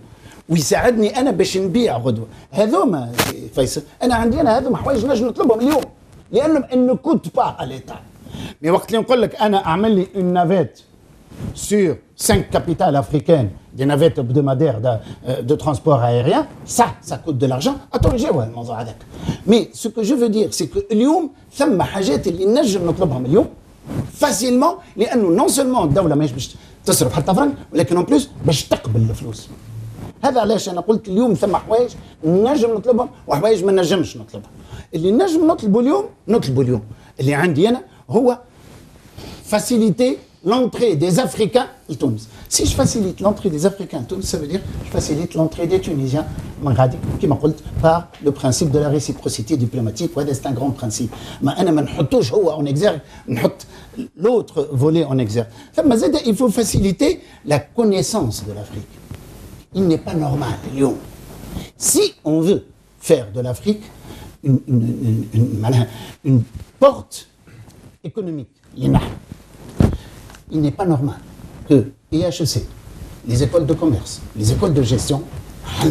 ويساعدني أنا باش نبيع غدوة. هذوما فيصل. أنا عندي هذوما حوايج نجم نطلبهم اليوم. لأنهم ne coûtent pas à l'État. Mais وقت اللي نقول لك أنا أعمل لي une navette sur 5 capitales africaines, des navettes hebdomadaires de transport aérien, ça coûte de l'argent. Attends, j'ai ouais, الموضوع هذاك. Mais ce que je veux dire, c'est que اليوم ثم حاجات اللي نجم نطلبهم اليوم facilement, لأنه non seulement الدولة ماهيش باش تصرف حتى فرنك، ولكن en plus باش تقبل الفلوس. هذا علاش أنا قلت اليوم ثم حوايج نجم نطلبهم وحوايج ما نجمش نطلبهم. اللي نجم نطلبه اليوم اللي عندي أنا هو faciliter l'entrée des Africains à Tunis. Si je facilite l'entrée des Africains à Tunis, ça veut dire que je facilite l'entrée des Tunisiens qui m'a dit par le principe de la réciprocité diplomatique. Ouais, c'est un grand principe. Mais on ne met pas en exergue, on met l'autre volet en exergue. Il faut faciliter la connaissance de l'Afrique. Il n'est pas normal, Lyon. Si on veut faire de l'Afrique une porte économique, il n'est pas normal que IHEC, les écoles de commerce, les écoles de gestion, qui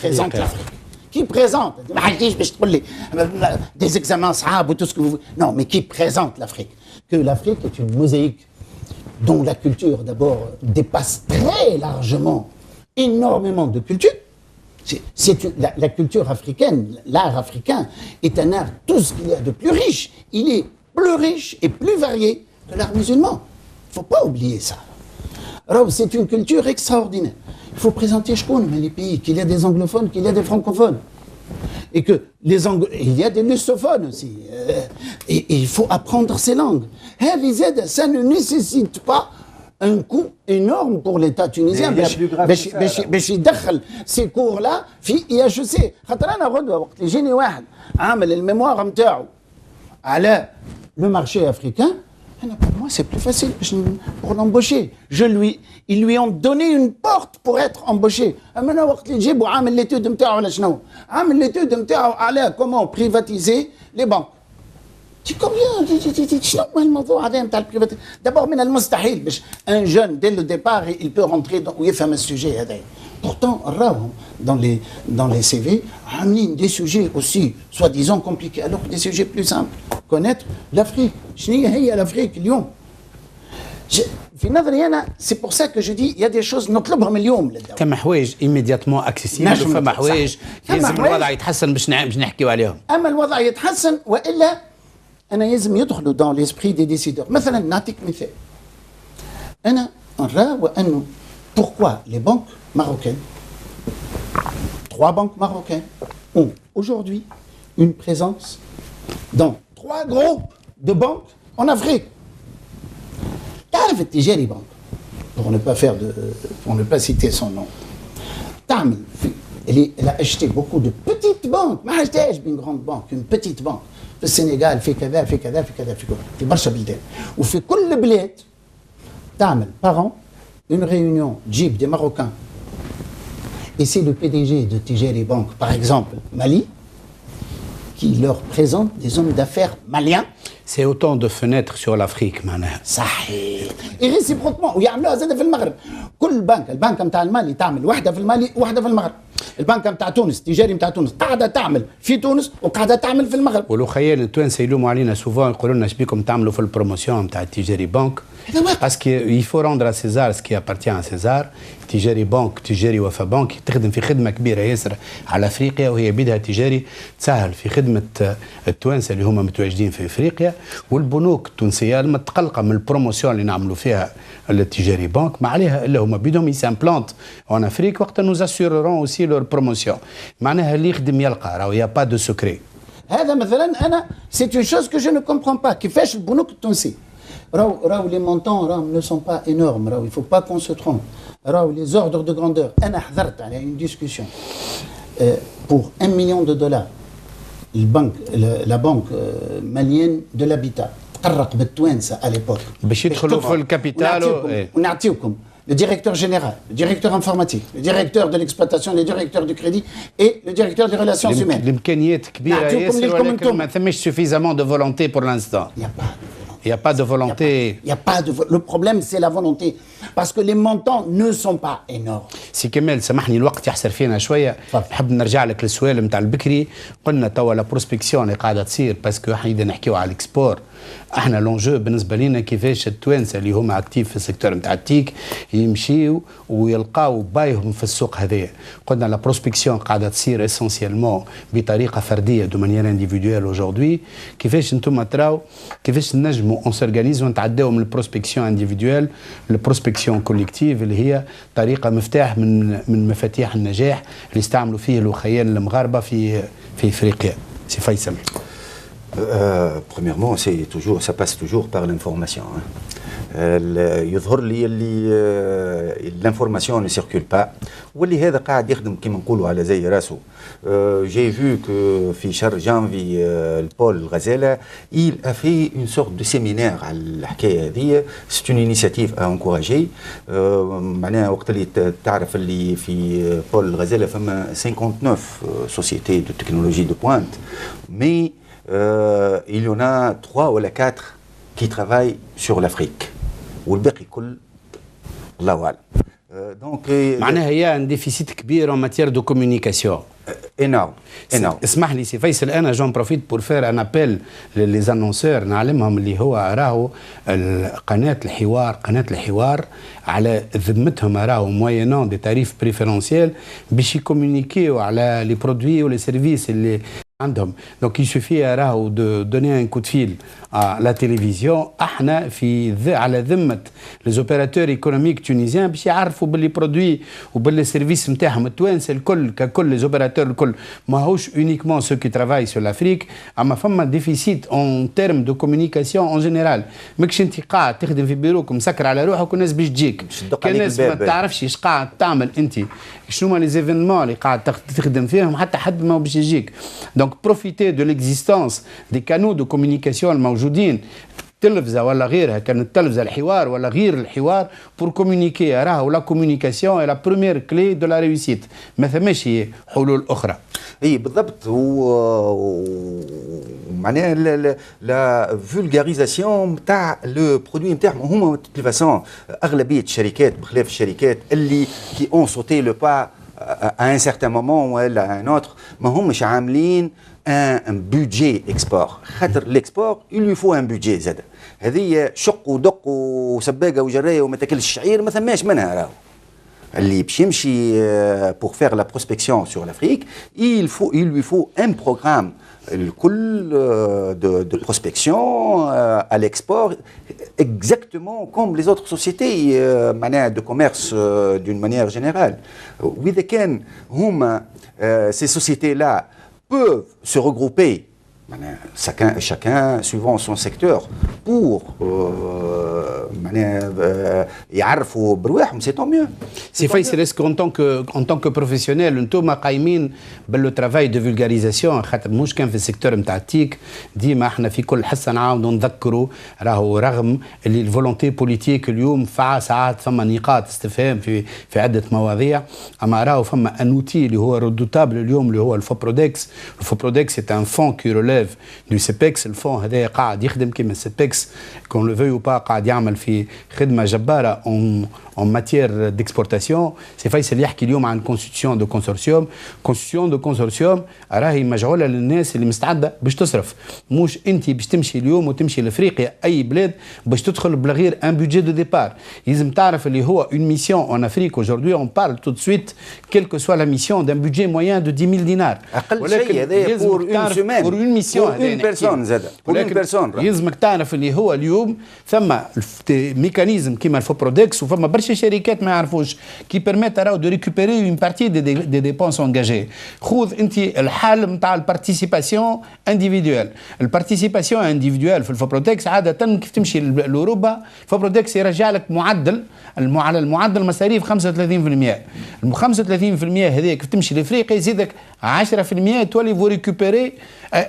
présentent l'Afrique. Qui présentent des examens ou tout ce que vous voulez. Non, mais qui présentent l'Afrique. Que l'Afrique est une mosaïque dont la culture, d'abord, dépasse très largement énormément de cultures. La culture africaine, l'art africain est un art, tout ce qu'il y a de plus riche. Il est plus riche et plus varié que l'art musulman. Il ne faut pas oublier ça. Alors, c'est une culture extraordinaire. Il faut présenter les pays, qu'il y a des anglophones, qu'il y a des francophones. Et il y a des lusophones aussi. Et il faut apprendre ces langues. Ça ne nécessite pas un coût énorme pour l'État tunisien. باش يدخل ces cours-là في IHEC. خاطر أنا غدوة وقت يجيني واحد عامل الميموار نتاعو على le marché africain, pour moi c'est plus facile pour l'embaucher. Ils lui ont donné une porte pour être embauché. أنا وقت اللي تجيبوا عامل l'étude نتاعو على شنو؟ عامل l'étude نتاعو على comment privatiser les banques. شنو الموضوع هذا نتاع البريفاتيزاسيون؟ دابور من المستحيل باش ان جون dès le départ il peut rentrer ويفهم السوجي هذايا. Pourtant, راهم dans les CV عاملين des sujets aussi soi-disant compliqués alors que des sujets plus simples. Connaître l'Afrique. شنو هي l'Afrique اليوم؟ في نظري أنا c'est pour ça que je dis il y a des choses نطلبهم اليوم للدولة. كما حوايج immédiatement accessible وفما حوايج لازم الوضع يتحسن باش نحكيوا عليهم. أما الوضع يتحسن وإلا أنا لازم يدخلوا dans l'esprit des décideurs. مثلا نعطيك مثال. أنا نرى وأنه pourquoi les banques marocaines, 3 banques marocaines ont aujourd'hui une présence dans 3 groupes de banques en Afrique. تعرف التجاري بنك pour ne pas citer son nom. تعمل elle a acheté beaucoup de petites banques. ما عشتهاش une grande banque, une petite banque. في السنغال في كذا في كذا في كذا في برشا بلدان. وفي كل بلاد تعمل par an une réunion تجيب des Marocains. Et c'est le PDG de Tijari Bank, par exemple, Mali, qui leur présente des hommes d'affaires maliens. C'est autant de fenêtres sur l'Afrique, معناها. صحيح. Et réciproquement, ويعملوها زاد في المغرب. كل بنك، البنك نتاع المالي تعمل واحدة في المالي وواحدة في المغرب. البنك نتاع تونس، التجاري نتاع تونس قاعدة تعمل في تونس وقاعدة تعمل في المغرب. ولو خيال التوانسة يلوموا علينا سوفون يقولوا لنا شبيكم تعملوا في البروموسيون نتاع التجاري بنك. Parce qu'il faut rendre à César ce qui appartient à César. تجاري بنك تجاري وفا بنك تخدم في خدمة كبيرة ياسر على أفريقيا وهي بيدها تجاري تسهل في خدمة التوانسة اللي هما متواجدين في أفريقيا والبنوك التونسية المتقلقة من البروموسيون اللي نعملوا فيها التجاري بنك ما عليها إلا هما بيدهم يسامبلانت en Afrique وقت nous assurerons aussi leur promotion. معناها اللي يخدم يلقى راهو يا با دو سكري. هذا مثلا أنا c'est une chose que je ne comprends pas كيفاش البنوك التونسية راهو les montants راهو ne sont pas énormes راهو il faut pas qu'on se trompe راهو les ordres de grandeur أنا حضرت على une discussion pour $1 million البنك لا بنك ماليين دو لابيتا تقرق بالتوانسه à l'époque باش يدخلوا في الكابيتال ونعطيوكم le directeur général, le directeur informatique, le directeur de l'exploitation, le directeur du crédit et le directeur des relations humaines. الامكانيات كبيره ياسر ولكن ما ثماش suffisamment de volonté pour l'instant. Il n'y a pas de volonté. Il y a pas de le problème c'est la volonté parce que les montants ne sont pas énormes. سي كمال سامحني الوقت يحسر فينا شويه نحب نرجع لك للسؤال نتاع البكري قلنا توا لا بروسبكسيون اللي قاعده تصير باسكو احنا اذا نحكيو على الاكسبور احنا لونجو بالنسبه لنا كيفاش التوانسه اللي هما اكتيف في السيكتور نتاع التيك يمشيو ويلقاو بايهم في السوق هذايا. قلنا لا بروسبكسيون قاعده تصير اسونسيالمون بطريقه فرديه دو مانيير انديفيدويل اوجوردي. كيفاش انتم تراو كيفاش نجموا اون سورغانيز ونتعداو من البروسبكسيون انديفيدويل للبروسبكسيون كوليكتيف اللي هي طريقه مفتاح من مفاتيح النجاح اللي استعملوا فيه الوخيان المغاربه في افريقيا. سي فيصل. Premièrement, ça passe toujours par l'information. يظهر لي اللي l'information ne circule pas واللي هذا قاعد يخدم كما نقولوا على زي راسه. J'ai vu que في شهر جانفي البول غزالة il a fait une sorte de séminaire على الحكاية هذه. C'est une initiative à encourager. معناها وقت اللي تعرف اللي في بول غزالة فما 59 sociétés de technologie de pointe mais il y en a 3 ou 4 qui travaillent sur l'Afrique. والباقي كل الله أعلم. Donc معناها هي ان ديفيسيت كبير en matière de communication. énorme. اسمح لي سي فيصل انا جون بروفيت بور فير ان ابيل لي انونسور نعلمهم اللي هو راهو قناه الحوار على ذمتهم راهو موينون دي تاريف بريفيرونسيال باش يكومونيكيو على لي برودوي ولي سيرفيس اللي عندهم. دونك يسوفي راهو دو دوني ان كود فيل لا تيليفزيون احنا على ذمه لي زوبيراتور ايكونوميك تونيزيان باش يعرفوا باللي برودوي وباللي سيرفيس نتاعهم التوانسه الكل ككل لي زوبيراتور الكل ماهوش اونيكمون سو كي ترافاي سور لافريك اما فما ديفيسيت اون تيرم دو كومونيكاسيون اون جينيرال. ماكش انت قاعد تخدم في بيروك مسكر على روحك والناس باش تجيك كان الناس ما تعرفش ايش قاعد تعمل انت شنو هما لي زيفينمون اللي قاعد تخدم فيهم حتى حد ما باش يجيك. دونك بروفيتي دو ليكزيستونس دي كانو دو كومونيكاسيون الموجودين التلفزه ولا غيرها كان التلفزه الحوار ولا غير الحوار بور كومونيكي راهو لا كومونيكاسيون اي لا بروميير كلي دو لا ريوسيت ما ثماش حلول اخرى. اي بالضبط. معناها لا فولغاريزاسيون نتاع لو برودوي نتاعهم هما دو فاسون اغلبيه الشركات بخلاف الشركات اللي كي اون سوتي لو با à un certain moment ولا à un autre ما همش عاملين un budget export. خاطر l'export il lui faut un budget زاد. هذه شق ودق وسباقه وجرايه وما تاكلش الشعير ما ثماش منها راهو. اللي باش يمشي pour faire la prospection sur l'Afrique il lui faut un programme الكل de prospection à l'export exactement comme les autres sociétés de commerce d'une manière générale. وإذا كان هما ces sociétés-là peuvent se regrouper chacun suivant son secteur pour يعرفوا برواحهم سي طون ميو. سي فيصل اسكو en tant que professionnel انتم قايمين باللو ترافاي دو فولغاريزاسيون خاطر مش كان في السيكتور نتاع التيك ديما احنا في كل حصه نعاودوا نذكروا راهو رغم اللي الفولونتي بوليتيك اليوم ساعات فما نقاط استفهام في عده مواضيع اما راهو فما ان اوتي اللي هو ريدوتابل اليوم اللي هو الفوبرودكس. الفوبرودكس سي ان فون كي ريليف دو سيبكس. الفون هذا قاعد يخدم كيما السيبكس كون لو فيو با قاعد يعمل في خدمه جباره en matière d'exportation. سي فيصل يحكي اليوم عن كونستيتيون دو كونسورسيوم. كونستيتيون دو كونسورسيوم راهي مجعوله للناس اللي مستعده باش تصرف. مش انت باش تمشي اليوم وتمشي لافريقيا اي بلاد باش تدخل بلا غير ان بودجي دو ديبار. لازم تعرف اللي هو اون ميسيون اون افريك aujourd'hui on parle tout de suite quelle que soit la mission d'un budget moyen de 10 000 دينار. اقل شيء هذا pour une semaine pour une mission pour une personne زاد pour une personne. لازمك تعرف اللي هو اليوم ثم ميكانيزم كيما الفوبرودكس وفما برشا شركات ما يعرفوش كي بيرميت راهو دو ريكوبيري اون بارتي دي ديبونس انجاجي. خذ انت الحال نتاع البارتيسيباسيون انديفيدوال. البارتيسيباسيون انديفيدوال في الفوبرودكس عاده كيف تمشي لاوروبا الفوبرودكس يرجع لك معدل على المعدل المصاريف 35%. ال 35% هذيك كيف تمشي لافريقيا يزيدك 10% تولي فو ريكوبيري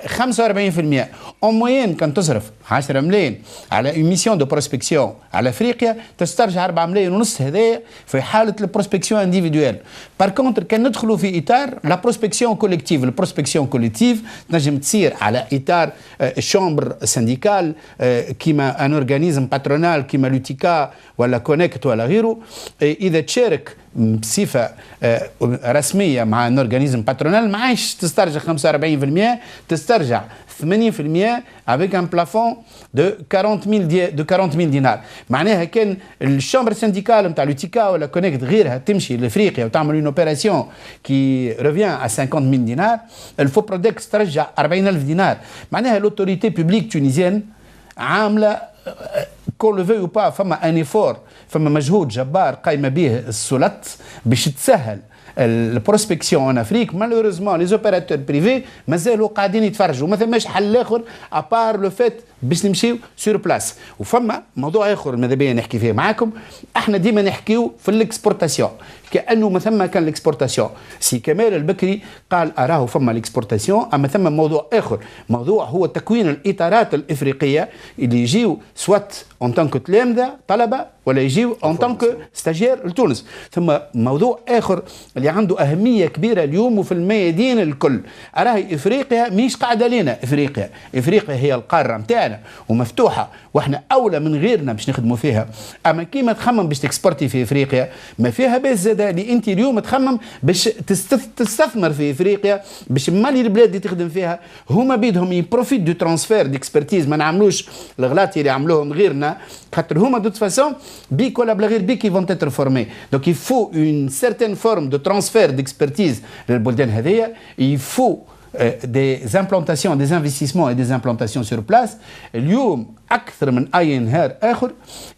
45%. اون موين كان تصرف 10 ملايين على ايميسيون دو بروسبكسيون على افريقيا تسترجع 4 ملايين ونص هذايا في حاله البروسبكسيون انديفيدوال. بار كونتر كان ندخلوا في اطار لا بروسبكسيون كوليكتيف، البروسبكسيون كوليكتيف تنجم تصير على اطار الشامبر سنديكال كيما ان اورغانيزم باترونال كيما لوتيكا ولا كونكت ولا غيره. اذا تشارك بصفه رسميه مع ان اورغانيزم باترونال ما عادش تسترجع 45%، تسترجع 80% avec un plafond de 40 000 دينار. معناها كان الشامبر سينديكال نتاع لوتيكا ولا كونكت غيرها تمشي لافريقيا وتعمل اون اوبيراسيون كي ريفيان ا 50 000 دينار، الفو برودكس ترجع 40,000 دينار. معناها لوتوريتي بوبليك تونيزيان عامله كون لو فيو با، فما ان ايفور، فما مجهود جبار قايمه به السلطات باش تسهل البروسبكسيون ان افريك. مالوريزمون لي زوبيراتور بريفي مازالوا قاعدين يتفرجوا، ما ثماش حل اخر ابار لو فيت باش نمشيو سور بلاس. وفما موضوع اخر ماذا بيا نحكي فيه معاكم، احنا ديما نحكيو في الاكسبورتاسيون كانه ما ثم كان الاكسبورتاسيون. سي كمال البكري قال اراه فما الاكسبورتاسيون، اما ثم موضوع اخر، موضوع هو تكوين الاطارات الافريقيه اللي يجيو سوات اون تانك تلامذه طلبه ولا يجيو اون تانك ستاجير لتونس. ثم موضوع اخر اللي عنده اهميه كبيره اليوم وفي الميادين الكل، اراهي افريقيا مش قاعده لنا، افريقيا هي القاره نتاعنا ومفتوحه واحنا اولى من غيرنا باش نخدموا فيها. اما كيما تخمم باش تكسبورتي في افريقيا ما فيها باس زاده اللي انت اليوم تخمم باش تستثمر في افريقيا، باش مالي البلاد اللي تخدم فيها هما بيدهم يبروفيت دو ترانسفير ديكسبرتيز، ما نعملوش الغلط اللي عملوهم غيرنا، خاطر هما دوت فاسون بيك ولا بلا غير بيك يفون تتر فورمي. دونك يفو اون سيرتين فورم دو ترانسفير ديكسبرتيز للبلدان هذيا، يفو des implantations, des investissements et des implantations sur place. اليوم أكثر من أي نهار آخر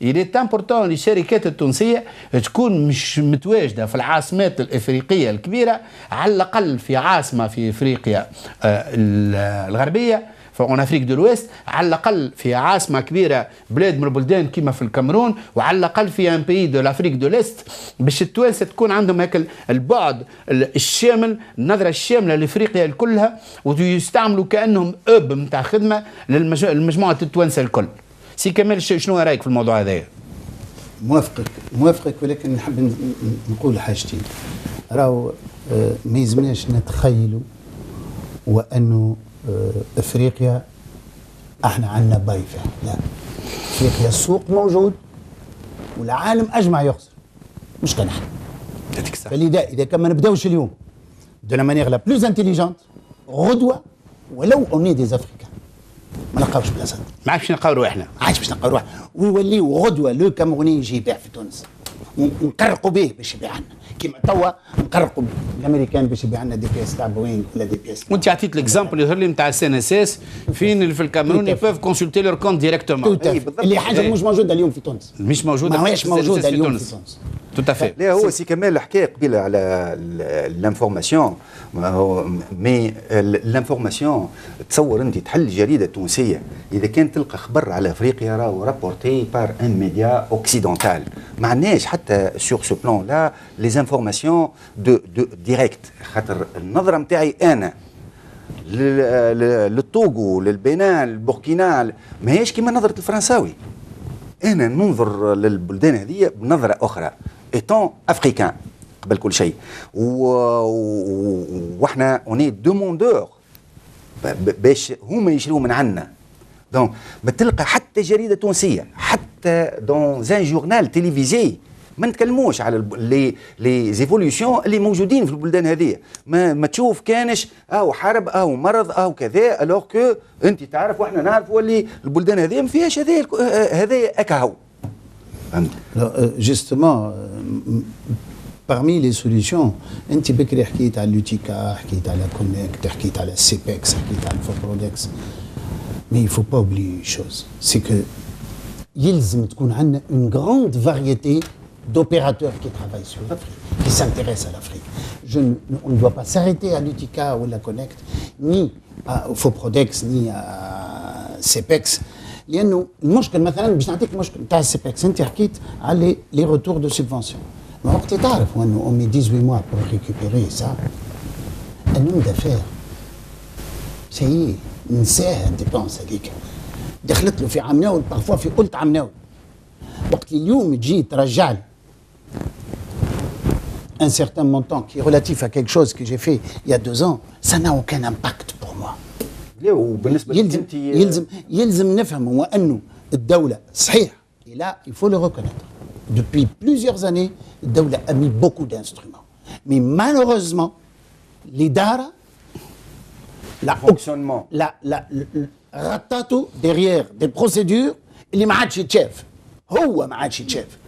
il est important للشركات التونسية تكون مش متواجدة في العاصمات الإفريقية الكبيرة، على الأقل في عاصمة في إفريقيا الغربية اون افريك دو لويست، على الاقل في عاصمه كبيره بلاد من البلدان كما في الكاميرون، وعلى الاقل في ان بي دو لافريك دو ليست، باش التوانسه تكون عندهم هيك البعد الشامل، النظره الشامله لافريقيا كلها، ويستعملوا كانهم اب نتاع خدمه للمجموعه التوانسه الكل. سي كمال شنو رايك في الموضوع هذايا؟ موافقك، ولكن نحب نقول حاجتين. راهو ما يلزمناش نتخيلوا وانه افريقيا احنا عندنا باي فيها، لا، افريقيا السوق موجود والعالم اجمع يخسر، مش كان احنا. فلذا اذا كان ما نبداوش اليوم دو لا مانيير لا بلوز انتيليجونت، غدوه ولو اوني دي افريكان ما نلقاوش بلاصه، ما عادش نلقاو روحنا، ما عادش باش نلقاو روحنا، ويوليو غدوه لو كامروني يجي يبيع في تونس ونقرقوا به باش يبيع لنا، كيما توا نقرقوا الامريكان باش يبيع لنا دي بيس تاع بوينغ ولا دي بيس. وانت عطيت الاكزامبل يظهر لي نتاع السي ان اس اس فين في الكاميرون يبوف كونسلتي لور كونت ديريكتومون، اللي حاجه مش موجوده اليوم في تونس، مش موجوده، ما هيش موجوده اليوم في تونس. تو افي. لا هو سي كمال حكى قبيله على الانفورماسيون، مي الانفورماسيون تصور انت تحل جريده تونسيه اذا كان تلقى خبر على افريقيا راهو رابورتي بار ان ميديا اوكسيدونتال، ما عندناش حتى سور سو بلان لا لي انفورماسيون دو ديريكت، خاطر النظره نتاعي انا للطوغو للبنان للبوركينا ما هيش كيما نظره الفرنساوي. انا ننظر للبلدان هذه بنظره اخرى ايتون افريكان قبل كل شيء، واحنا اوني دوموندور باش هما يشريوا من عندنا. دونك بتلقى حتى جريده تونسيه، حتى دون زان جورنال تيليفيزي ما نتكلموش على لي زيفوليوشن اللي موجودين في البلدان هذه، ما تشوف كانش او حرب او مرض او كذا، الوغ كو انت تعرف واحنا نعرفوا اللي البلدان هذه ما فيهاش هذا اكاهو. فهمت؟ جوستومون parmi les solutions انت بكري حكيت على لوتيكا، حكيت على كونكت، حكيت على سيبكس، حكيت على الفوبرودكس، mais il faut pas oublier une chose, c'est que يلزم تكون عندنا une grande variété d'opérateurs qui travaillent sur l'Afrique, qui s'intéressent à l'Afrique. On ne doit pas s'arrêter à Lutica ou à la Connect, ni à Foprodex, ni à CEPEX. لأنه المشكل مثلا باش نعطيك المشكل تاع السيبكس، أنت حكيت على les retours de subvention. ما وقت تعرف أنه on met 18 mois pour récupérer ça. ان homme d'affaires سي نساها الديبونس هذيك دخلت له في عمناول بارفوا في قلت عمناول وقت اللي اليوم تجي ترجع لي un certain montant qui est relatif à quelque chose que j'ai fait il y a 2 ans, ça n'a aucun impact pour moi. لا وبالنسبه لك انت يلزم نفهم هو انه الدوله صحيح il faut le reconnaître. Depuis plusieurs années, الدوله a mis beaucoup d'instruments. Mais malheureusement, l'IDARA, fonctionnement, رطاته derrière des procédures اللي ما عادش يتشاف. هو ما عادش يتشاف.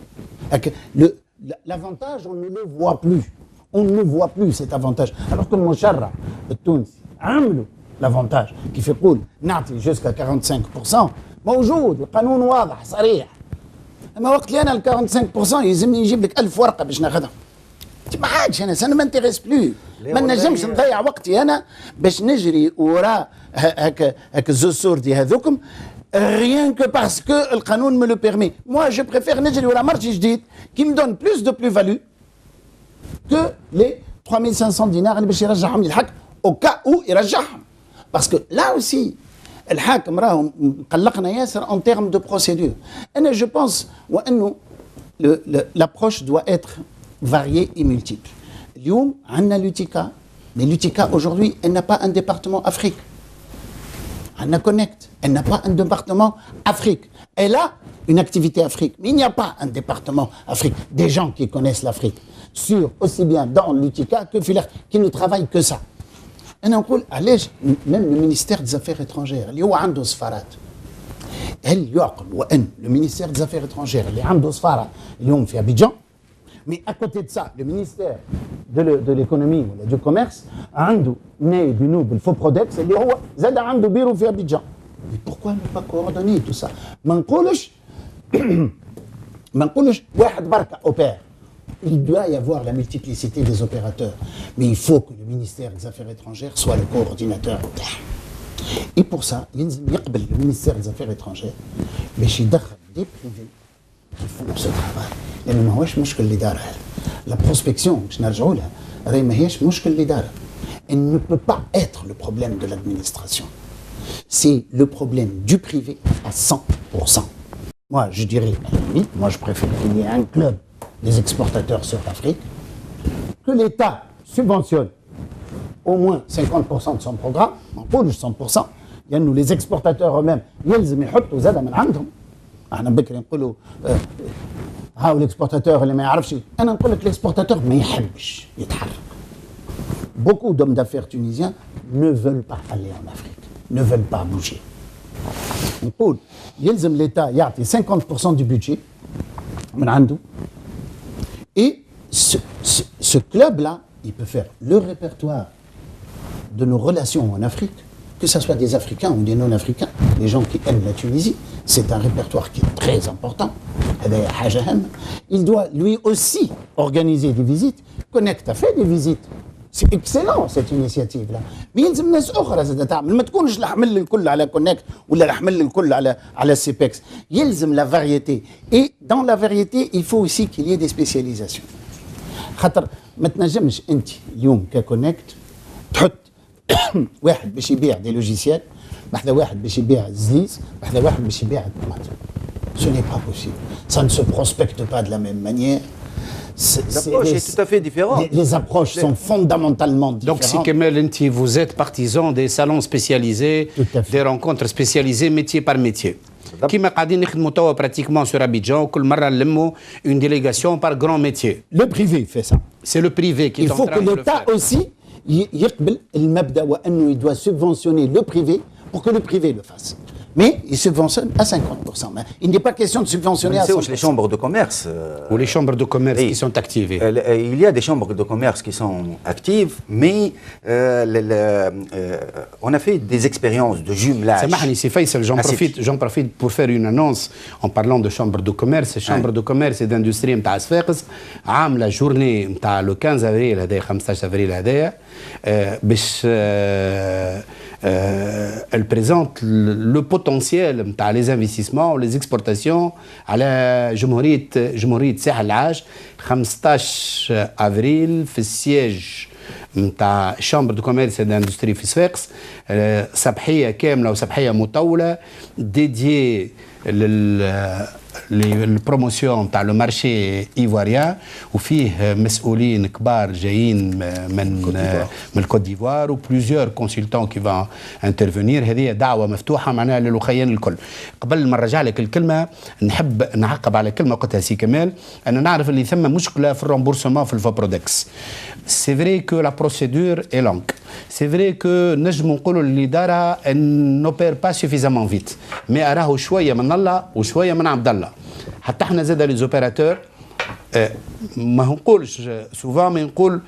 L'avantage, on ne le voit plus. On ne voit plus cet avantage. Alors que المشرع التونسي عملوا l'avantage كيف يقول نعطي jusqu'à 45% موجود القانون واضح صريح. اما وقت اللي انا ال 45% يلزمني يجيب لك 1000 ورقه باش ناخذها. ما عادش انا ما انتريس بلو. ما نجمش نضيع وقتي انا باش نجري وراء هاك الزوسوردي هذوكم rien que parce que le canon me le permet. Moi, je préfère نجري ورا مرجي جديد qui me donne plus de plus-value que les 3500 dinars اللي باش يرجعهم لي الحاكم au cas où يرجعهم. Parce que là aussi, الحاكم راهو قلقنا ياسر en termes de procédure. أنا je pense وأنه l'approche doit être variée et multiple. اليوم عندنا l'UTICA, mais l'UTICA aujourd'hui, elle n'a pas un département Afrique. Anna Connect, elle n'a pas un département Afrique. Elle a une activité Afrique, mais il n'y a pas un département Afrique. Des gens qui connaissent l'Afrique, aussi bien dans l'UTICA que Filaire, qui ne travaillent que ça. Et on dit, allez, même le ministère des Affaires étrangères, il y a un sfarat. Le ministère des Affaires étrangères, il y a un sfarat, il y a un fait Abidjan. Mais à côté de ça, le ministère de l'économie ou du commerce a un né du Noub, le faux Prodex, il y a un bureau في Abidjan. Mais pourquoi ne pas coordonner tout ça? ما نقولش واحد بركة opère. Il doit y avoir la multiplicité des opérateurs. Mais il faut que le ministère des Affaires étrangères soit le coordinateur. Et pour ça, il يقبل le ministère des Affaires étrangères باش يدخل des privés qui font ce travail. لأنه ما هوش مشكل الإدارة هذا. La prospection باش نرجعوا لها راهي ما هيش مشكل الإدارة. Elle ne peut pas être le problème de l'administration. C'est le problème du privé à 100%. Moi, je dirais, à la limite, moi je préfère qu'il y ait un club des exportateurs sur l'Afrique, que l'État subventionne au moins 50% de son programme, en plus 100%, il y a nous les exportateurs eux-mêmes, يلزم يحطوا زادة من عندهم. احنا بكري نقولوا هاو الاكسبورتاتور اللي ما يعرفش انا نقول لك الاكسبورتاتور ما يحبش يتحرك. Beaucoup d'hommes d'affaires tunisiens ne veulent pas aller en Afrique, ne veulent pas bouger. نقول يلزم l'État يعطي 50% du budget من عنده et ce club-là, il peut faire le répertoire de nos relations en Afrique, que ce soit des Africains ou des non-Africains, les gens qui aiment la Tunisie, c'est un répertoire qui est très important. Il doit lui aussi organiser des visites. Connect a fait des visites. C'est excellent cette initiative-là. Mais il y a des gens qui تعمل ما تكونش الحمل الكل على Connect ولا الحمل الكل على CPEX. Il y a la variété. Et dans la variété, il faut aussi qu'il y ait des spécialisations. خاطر ما تنجمش انت اليوم ككونكت تحط واحد باش يبيع دي لوجيسيال بحذا واحد باش يبيع الزيز بحذا واحد باش يبيع الطماطم. Ce n'est pas possible. Ça ne se prospecte pas de la même manière. L'approche est tout à fait différente. Les approches sont fondamentalement différentes. Donc, si Kemel, vous êtes partisan des salons spécialisés, des rencontres spécialisées métier par métier. كيما قاعدين نخدموا توا pratiquement sur Abidjan وكل مرة نلموا une délégation par grand métier. Le privé fait ça. C'est le privé qui est en train de le faire. Il faut que l'État aussi يقبل المبدأ وأنه il doit subventionner le privé pour que le privé le fasse. Mais il subventionne à 50%. Mais il n'est pas question de subventionner à 100%. Les chambres de commerce. Ou les chambres de commerce qui sont activées. Il y a des chambres de commerce qui sont actives, mais on a fait des expériences de jumelage. Samahni, c'est Faisal, j'en profite pour faire une annonce en parlant de chambres de commerce. Chambres de commerce et d'industrie متاع صفاقس عاملة journée متاع le 15 avril هذايا 15 avril هذايا باش elle présente le potentiel نتاع les investissements les exportations على جمهورية ساحل العاج 15 افريل في السياج نتاع شامبر دو كوميرس اندستري في صفاقس، صباحيه كامله وصباحيه مطوله ديديي للبروموسيون تاع لو مارشي ايفواريان، وفيه مسؤولين كبار جايين من الكوت ديفوار وبلوزيور كونسلتون كي فان انترفينير. هذه دعوه مفتوحه معناها للوخيين الكل. قبل ما نرجع لك الكلمه نحب نعقب على كلمه قلتها سي كمال، انا نعرف اللي ثم مشكله في الرومبورسمون في الفابرودكس. سي فري كو لا بروسيدور اي لونغ، سي فري كو نجموا نقولوا الاداره ان نوبير با سوفيزامون فيت، مي راهو شويه من الله وشويه من عبد الله. حتى احنا زاد لي زوبيراتور ما نقولش سوفان، ما نقول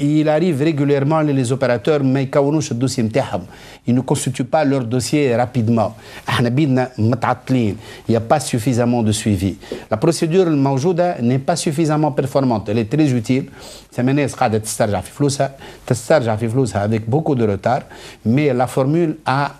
il arrive régulièrement les opérateurs ما يكونوش الدوسي نتاعهم، ils ne constituent pas leur dossier rapidement. احنا بيدنا متعطلين، il n'y a pas suffisamment de suivi. La procédure الموجوده n'est pas suffisamment performante، elle est très utile. ثم ناس قاعده تسترجع في فلوسها avec beaucoup de retard، mais la formule a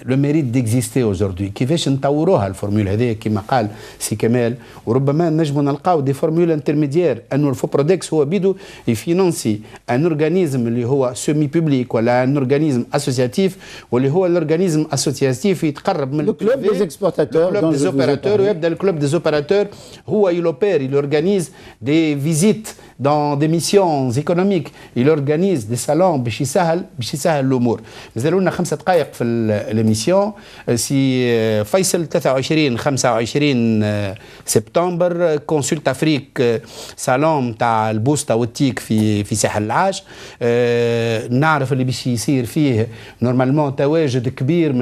le mérite d'exister aujourd'hui. كيفاش نطوروها الفورمول هذه كما قال سي كمال، وربما نجموا نلقاو دي فورمول انترميديير، انه الفوبرودكس هو بيدو يفينانسي ان اورغانيزم اللي هو سيمي بوبليك ولا ان اورغانيزم اسوسياتيف، واللي هو الاورغانيزم اسوسياتيف يتقرب من الكلوب دي زيكسبورتاتور، الكلوب دي زوبيراتور، ويبدا الكلوب دي زوبيراتور هو يلوبير، il organise des visites dans des missions économiques، il organise des salons باش يسهل الامور. مازالوا لنا 5 دقائق في l'émission. سي فيصل 23-25 سبتمبر كونسلت افريك، صالون تاع البوسطه والتيك في ساحل العاج. نعرف اللي باش يصير فيه نورمالمون تواجد كبير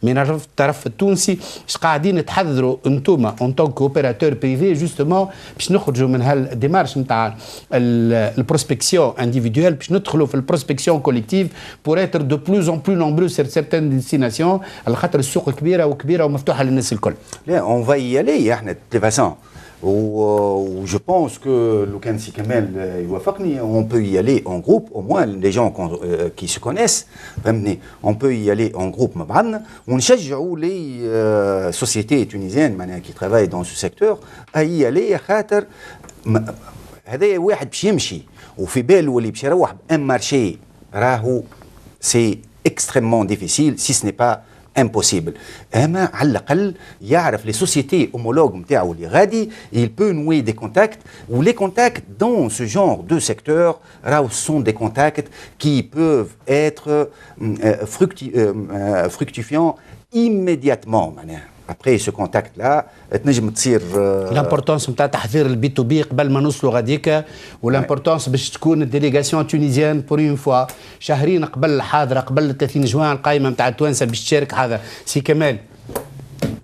من الطرف التونسي. اش قاعدين تحضروا انتوما اون طونك اوبيراتور بريفي جوستومون باش نخرجوا من هالديمارش نتاع البروسبكسيون انديفيدويل باش ندخلوا في البروسبكسيون كوليكتيف بور اتر دو بلوز اون بلو نومبرو سير سيرتان ديستيناسيون، على خاطر السوق كبيره ومفتوحه للناس الكل. لا اون فاي يالي احنا دي فاسون و جو بونس كو لو كان سي كمال يوافقني اون بو يالي اون جروب او موان لي جون كي سو كونيس، فهمتني، اون بو يالي اون جروب مع بعضنا ونشجعوا لي سوسيتي تونيزيان معناها كي ترافاي دون سو سيكتور اي يالي، خاطر هذا واحد باش يمشي وفي باله اللي باش يروح بان مارشي راهو سي extrêmement difficile si ce n'est pas impossible. اما على الاقل يعرف لي سوسيتي homologues نتاعو اللي غادي il peut nouer des contacts ou les contacts dans ce genre de secteur راهو sont des contacts qui peuvent être fructifiants immédiatement معناها. Après ce contact-là, تنجم تصير l'importance نتاع تحضير البي تو بي قبل ما نوصلوا غاديكا، والامبورتونس باش تكون الديليغاسيون تونيزيان بور اون فوا شهرين قبل الحاضره، قبل 30 جوان القائمه نتاع التوانسه باش تشارك. هذا سي كمال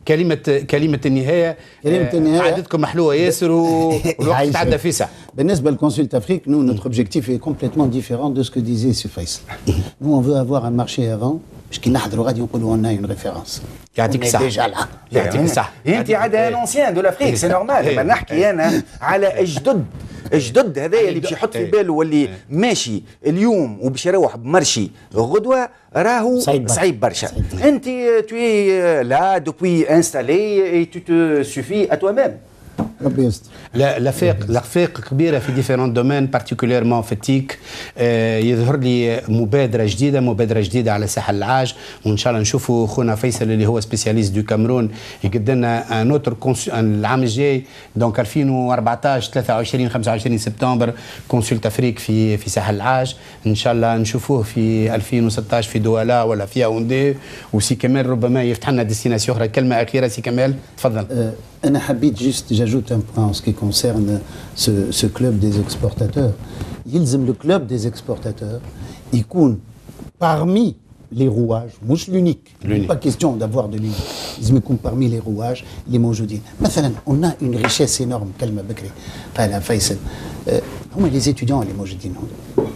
كلمه النهايه. عادتكم محلوه ياسر والوقت تعدى في ساعه. بالنسبه للكونسلت افريك، nous notre objectif est complètement différent de ce que disait ce Faisal. Nous on veut avoir un marché avant باش كي نحضروا غادي نقولوا on a une référence. يعطيك الصحة. يعطيك الصحة. انت عاد ان انسيان دو لافريك سي نورمال. لما نحكي انا على اجدد هذايا اللي باش يحط في باله واللي ماشي اليوم وباش يروح بمرشي غدوه راهو صعيب برشا. انت tu es là depuis installé et tu te suffis à toi-même. ربي يستر. الأخفاق كبيرة في ديفيرون دومين بارتيكوليرمون في التيك. يظهر لي مبادرة جديدة على ساحل العاج، وإن شاء الله نشوفوا خونا فيصل اللي هو سبيسياليست دو كامرون يقدم لنا ان اوتر العام الجاي دونك 2014 23-25 سبتمبر كونسلت افريك في ساحل العاج. ان شاء الله نشوفوه في 2016 في دوالا ولا في ياوندي. وسي كمال ربما يفتح لنا ديستيناسيون اخرى. كلمة أخيرة سي كمال تفضل. أنا حبيت j'ajoute un point en ce qui concerne ce club des exportateurs. يلزم le club des exportateurs يكون parmi les rouages مش l'unique. Il n'est pas question d'avoir de l'unique. لازم يكون parmi les rouages اللي موجودين. مثلا on a une richesse énorme كلمة بكري قالها فيصل، هما les étudiants اللي موجودين هنا.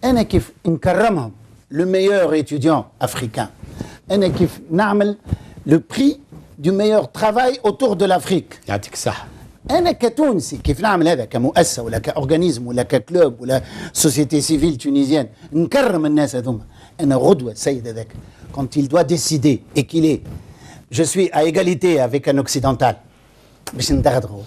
أنا كيف نكرمهم le meilleur étudiant africain، أنا كيف نعمل le prix du meilleur travail autour de l'Afrique. يعطيك الصحة. أنا كتونسي كيف نعمل هذا كمؤسسة ولا كأورغانيزم ولا ككلوب ولا سوسيتي سيفيل تونيزيان نكرم الناس هذوما. أنا غدوة السيد هذاك quand il doit décider et qu'il est je suis à égalité avec un occidental باش ندغدغوا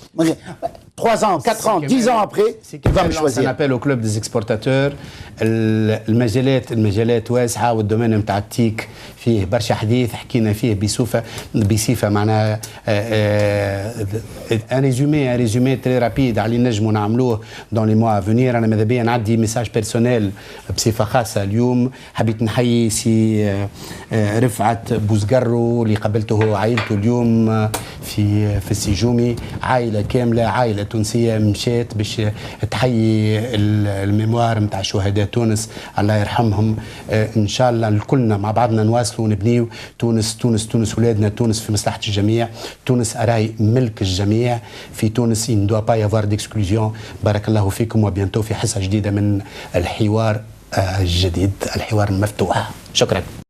3 ans, 4 ans, 10 ans après, il va me un choisir. appel au club des exportateurs. المجالات واسعه والدومين نتاع التيك فيه برشا حديث حكينا فيه بصفه معناها ان ريزومي تري رابيد على اللي نجموا نعملوه دون لي موا افونير. انا ماذا بيا نعدي ميساج بيرسونيل بصفه خاصه اليوم. حبيت نحيي سي رفعت بوزقرو اللي قابلته عائلته اليوم في السجومي، عائله كامله، عائله تونسيه مشات باش تحيي الميموار نتاع شهداء تونس الله يرحمهم. ان شاء الله الكلنا مع بعضنا نواصلوا ونبنيو تونس. تونس ولادنا، تونس في مصلحه الجميع، تونس اراي ملك الجميع. في تونس il ne doit pas y avoir d'exclusion. بارك الله فيكم وبيانتو في حصه جديده من الحوار الجديد، الحوار المفتوح. شكرا.